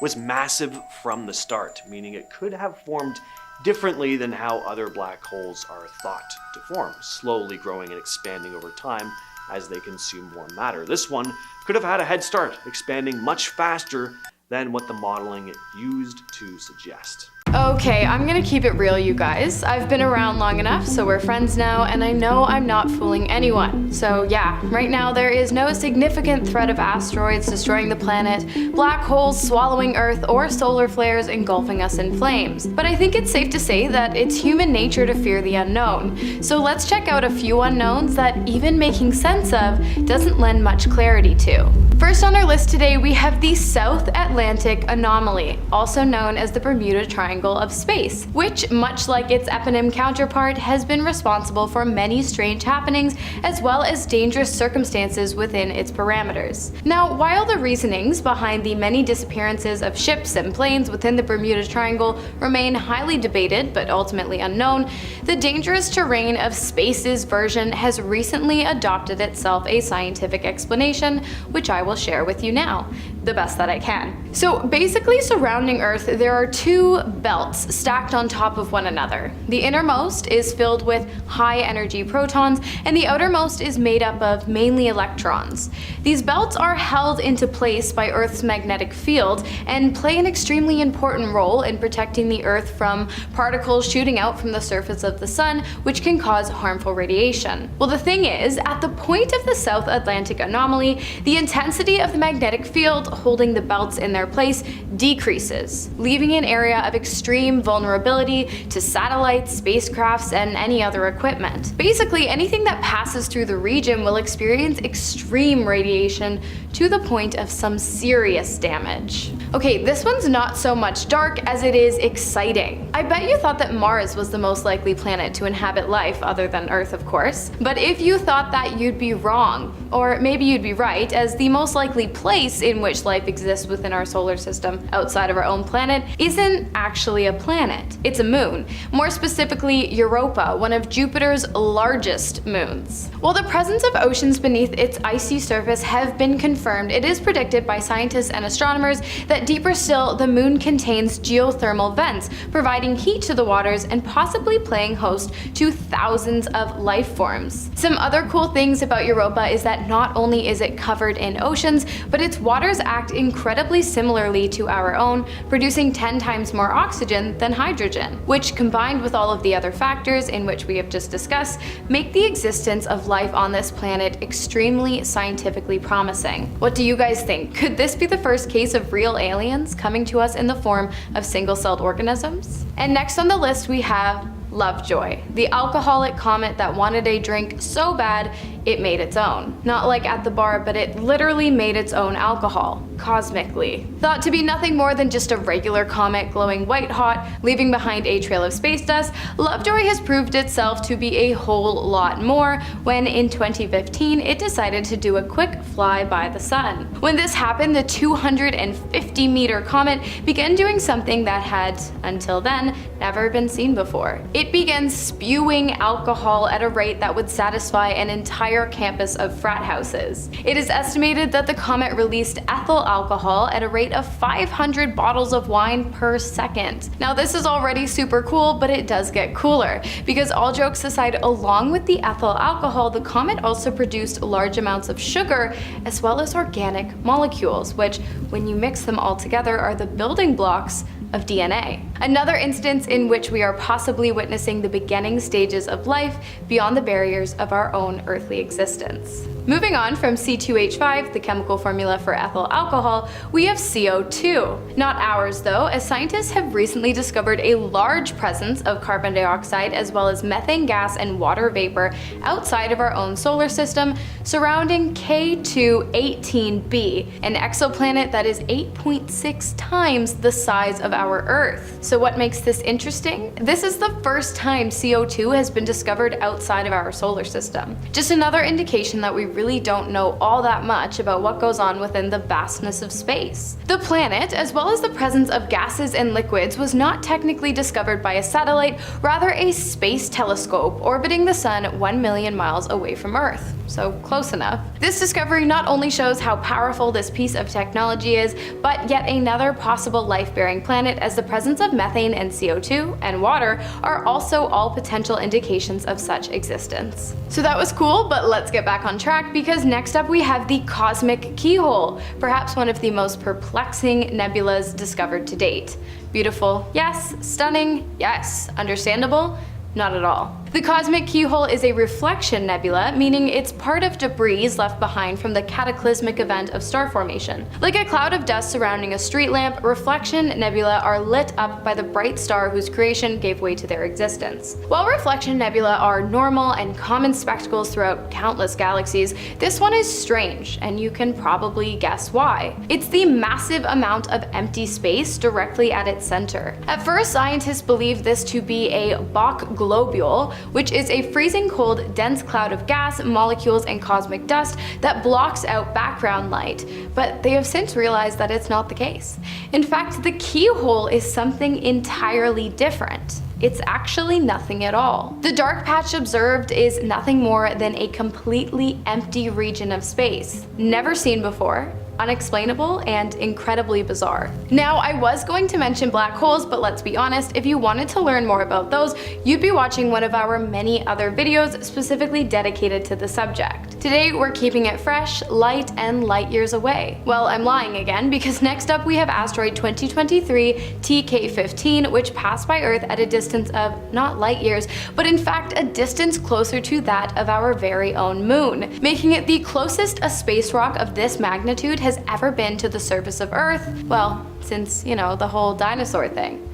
was massive from the start, meaning it could have formed differently than how other black holes are thought to form, slowly growing and expanding over time as they consume more matter. This one could have had a head start, expanding much faster than what the modeling used to suggest. Okay, I'm gonna keep it real, you guys. I've been around long enough, so we're friends now, and I know I'm not fooling anyone. So yeah, right now there is no significant threat of asteroids destroying the planet, black holes swallowing Earth, or solar flares engulfing us in flames. But I think it's safe to say that it's human nature to fear the unknown. So let's check out a few unknowns that even making sense of doesn't lend much clarity to. First on our list today, we have the South Atlantic Anomaly, also known as the Bermuda Triangle of space, which, much like its eponym counterpart, has been responsible for many strange happenings as well as dangerous circumstances within its parameters. Now, while the reasonings behind the many disappearances of ships and planes within the Bermuda Triangle remain highly debated but ultimately unknown, the dangerous terrain of space's version has recently adopted itself a scientific explanation, which I will share with you now, the best that I can. So basically, surrounding Earth, there are two belts stacked on top of one another. The innermost is filled with high energy protons, and the outermost is made up of mainly electrons. These belts are held into place by Earth's magnetic field and play an extremely important role in protecting the Earth from particles shooting out from the surface of the sun, which can cause harmful radiation. Well, the thing is, at the point of the South Atlantic Anomaly, the intensity of the magnetic field holding the belts in their place decreases, leaving an area of extreme vulnerability to satellites, spacecrafts, and any other equipment. Basically, anything that passes through the region will experience extreme radiation to the point of some serious damage. Okay, this one's not so much dark as it is exciting. I bet you thought that Mars was the most likely planet to inhabit life, other than Earth, of course. But if you thought that, you'd be wrong. Or maybe you'd be right, as the most likely place in which life exists within our solar system, outside of our own planet, isn't actually a planet. It's a moon. More specifically, Europa, one of Jupiter's largest moons. While the presence of oceans beneath its icy surface have been confirmed, it is predicted by scientists and astronomers that deeper still, the moon contains geothermal vents, providing heat to the waters and possibly playing host to thousands of life forms. Some other cool things about Europa is that not only is it covered in oceans, but its waters act incredibly similarly to our own, producing 10 times more oxygen than hydrogen, which, combined with all of the other factors in which we have just discussed, make the existence of life on this planet extremely scientifically promising. What do you guys think? Could this be the first case of real aliens coming to us in the form of single-celled organisms? And next on the list we have Lovejoy, the alcoholic comet that wanted a drink so bad it made its own. Not like at the bar, but it literally made its own alcohol, cosmically. Thought to be nothing more than just a regular comet glowing white hot, leaving behind a trail of space dust, Lovejoy has proved itself to be a whole lot more when in 2015 it decided to do a quick fly by the sun. When this happened, the 250-meter comet began doing something that had, until then, never been seen before. It began spewing alcohol at a rate that would satisfy an entire campus of frat houses. It is estimated that the comet released ethyl alcohol at a rate of 500 bottles of wine per second. Now this is already super cool, but it does get cooler, because all jokes aside, along with the ethyl alcohol, the comet also produced large amounts of sugar as well as organic molecules, which, when you mix them all together, are the building blocks of DNA. Another instance in which we are possibly witnessing the beginning stages of life beyond the barriers of our own earthly existence. Moving on from C2H5, the chemical formula for ethyl alcohol, we have CO2. Not ours though, as scientists have recently discovered a large presence of carbon dioxide as well as methane gas and water vapor outside of our own solar system surrounding K2-18b, an exoplanet that is 8.6 times the size of our Earth. So what makes this interesting? This is the first time CO2 has been discovered outside of our solar system. Just another indication that we really don't know all that much about what goes on within the vastness of space. The planet, as well as the presence of gases and liquids, was not technically discovered by a satellite, rather a space telescope orbiting the sun 1 million miles away from Earth. So close enough. This discovery not only shows how powerful this piece of technology is, but yet another possible life-bearing planet, as the presence of methane and CO2 and water are also all potential indications of such existence. So that was cool, but let's get back on track, because next up we have the cosmic keyhole, perhaps one of the most perplexing nebulas discovered to date. Beautiful, yes. Stunning, yes. Understandable, not at all. The cosmic keyhole is a reflection nebula, meaning it's part of debris left behind from the cataclysmic event of star formation. Like a cloud of dust surrounding a street lamp, reflection nebula are lit up by the bright star whose creation gave way to their existence. While reflection nebula are normal and common spectacles throughout countless galaxies, this one is strange, and you can probably guess why. It's the massive amount of empty space directly at its center. At first, scientists believed this to be a Bok globule, which is a freezing cold, dense cloud of gas, molecules, and cosmic dust that blocks out background light, but they have since realized that it's not the case. In fact, the keyhole is something entirely different. It's actually nothing at all. The dark patch observed is nothing more than a completely empty region of space, never seen before, unexplainable, and incredibly bizarre. Now, I was going to mention black holes, but let's be honest, if you wanted to learn more about those, you'd be watching one of our many other videos specifically dedicated to the subject. Today, we're keeping it fresh, light, and light years away. Well, I'm lying again, because next up we have asteroid 2023 TK15, which passed by Earth at a distance of not light years, but in fact a distance closer to that of our very own moon, making it the closest a space rock of this magnitude has ever been to the surface of Earth, well, since, you know, the whole dinosaur thing.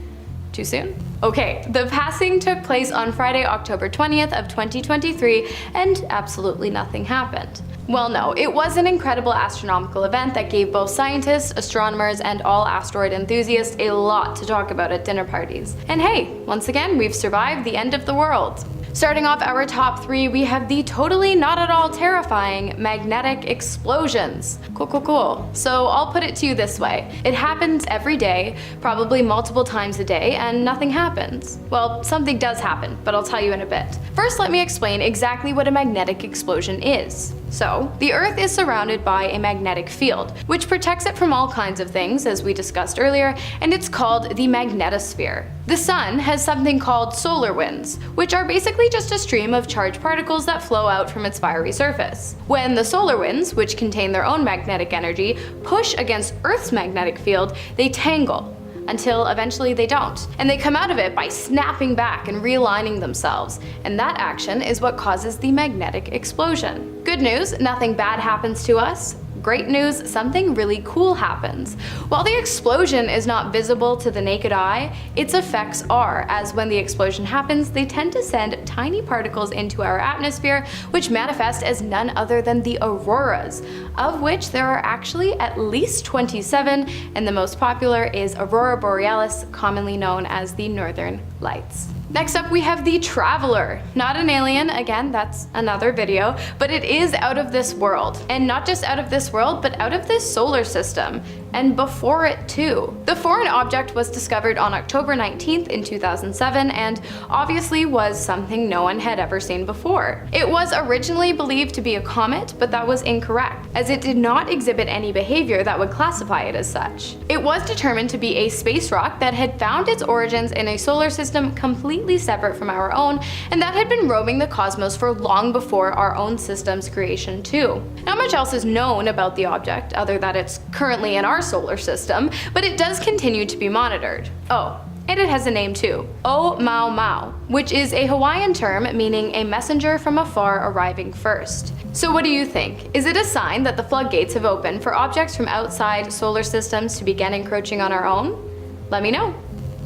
Too soon? Okay, the passing took place on Friday, October 20th of 2023, and absolutely nothing happened. Well, no, it was an incredible astronomical event that gave both scientists, astronomers, and all asteroid enthusiasts a lot to talk about at dinner parties. And hey, once again, we've survived the end of the world. Starting off our top 3, we have the totally not at all terrifying magnetic explosions. Cool. So I'll put it to you this way. It happens every day, probably multiple times a day, and nothing happens. Well, something does happen, but I'll tell you in a bit. First, let me explain exactly what a magnetic explosion is. So, the Earth is surrounded by a magnetic field, which protects it from all kinds of things, as we discussed earlier, and it's called the magnetosphere. The Sun has something called solar winds, which are basically just a stream of charged particles that flow out from its fiery surface. When the solar winds, which contain their own magnetic energy, push against Earth's magnetic field, they tangle, until eventually they don't. And they come out of it by snapping back and realigning themselves. And that action is what causes the magnetic explosion. Good news, nothing bad happens to us. Great news, something really cool happens. While the explosion is not visible to the naked eye, its effects are, as when the explosion happens, they tend to send tiny particles into our atmosphere, which manifest as none other than the auroras, of which there are actually at least 27, and the most popular is Aurora Borealis, commonly known as the Northern Lights. Next up we have the Traveler. Not an alien, again, that's another video, but it is out of this world. And not just out of this world, but out of this solar system. And before it too. The foreign object was discovered on October 19th in 2007 and obviously was something no one had ever seen before. It was originally believed to be a comet, but that was incorrect, as it did not exhibit any behavior that would classify it as such. It was determined to be a space rock that had found its origins in a solar system completely separate from our own, and that had been roaming the cosmos for long before our own system's creation too. Not much else is known about the object, other than it's currently in our solar system, but it does continue to be monitored. Oh, and it has a name too, O Mau Mau, which is a Hawaiian term meaning a messenger from afar arriving first. So what do you think? Is it a sign that the floodgates have opened for objects from outside solar systems to begin encroaching on our own? Let me know.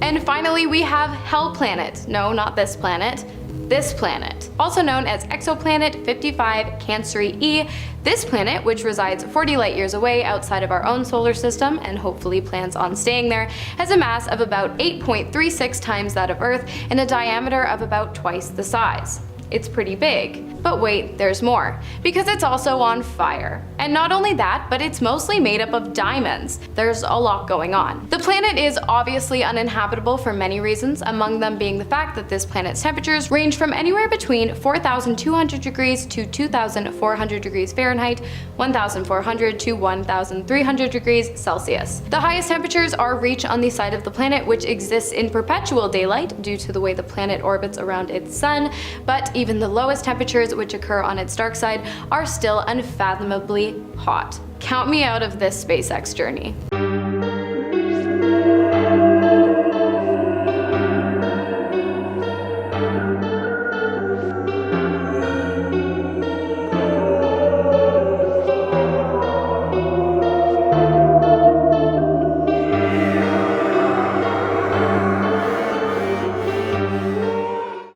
And finally, we have Hell Planet. No, not this planet. This planet, also known as exoplanet 55 Cancri E. This planet, which resides 40 light years away outside of our own solar system and hopefully plans on staying there, has a mass of about 8.36 times that of Earth and a diameter of about twice the size. It's pretty big. But wait, there's more. Because it's also on fire. And not only that, but it's mostly made up of diamonds. There's a lot going on. The planet is obviously uninhabitable for many reasons, among them being the fact that this planet's temperatures range from anywhere between 4,200 degrees to 2,400 degrees Fahrenheit, 1,400 to 1,300 degrees Celsius. The highest temperatures are reached on the side of the planet which exists in perpetual daylight due to the way the planet orbits around its sun, but even the lowest temperatures which occur on its dark side are still unfathomably hot. Count me out of this SpaceX journey.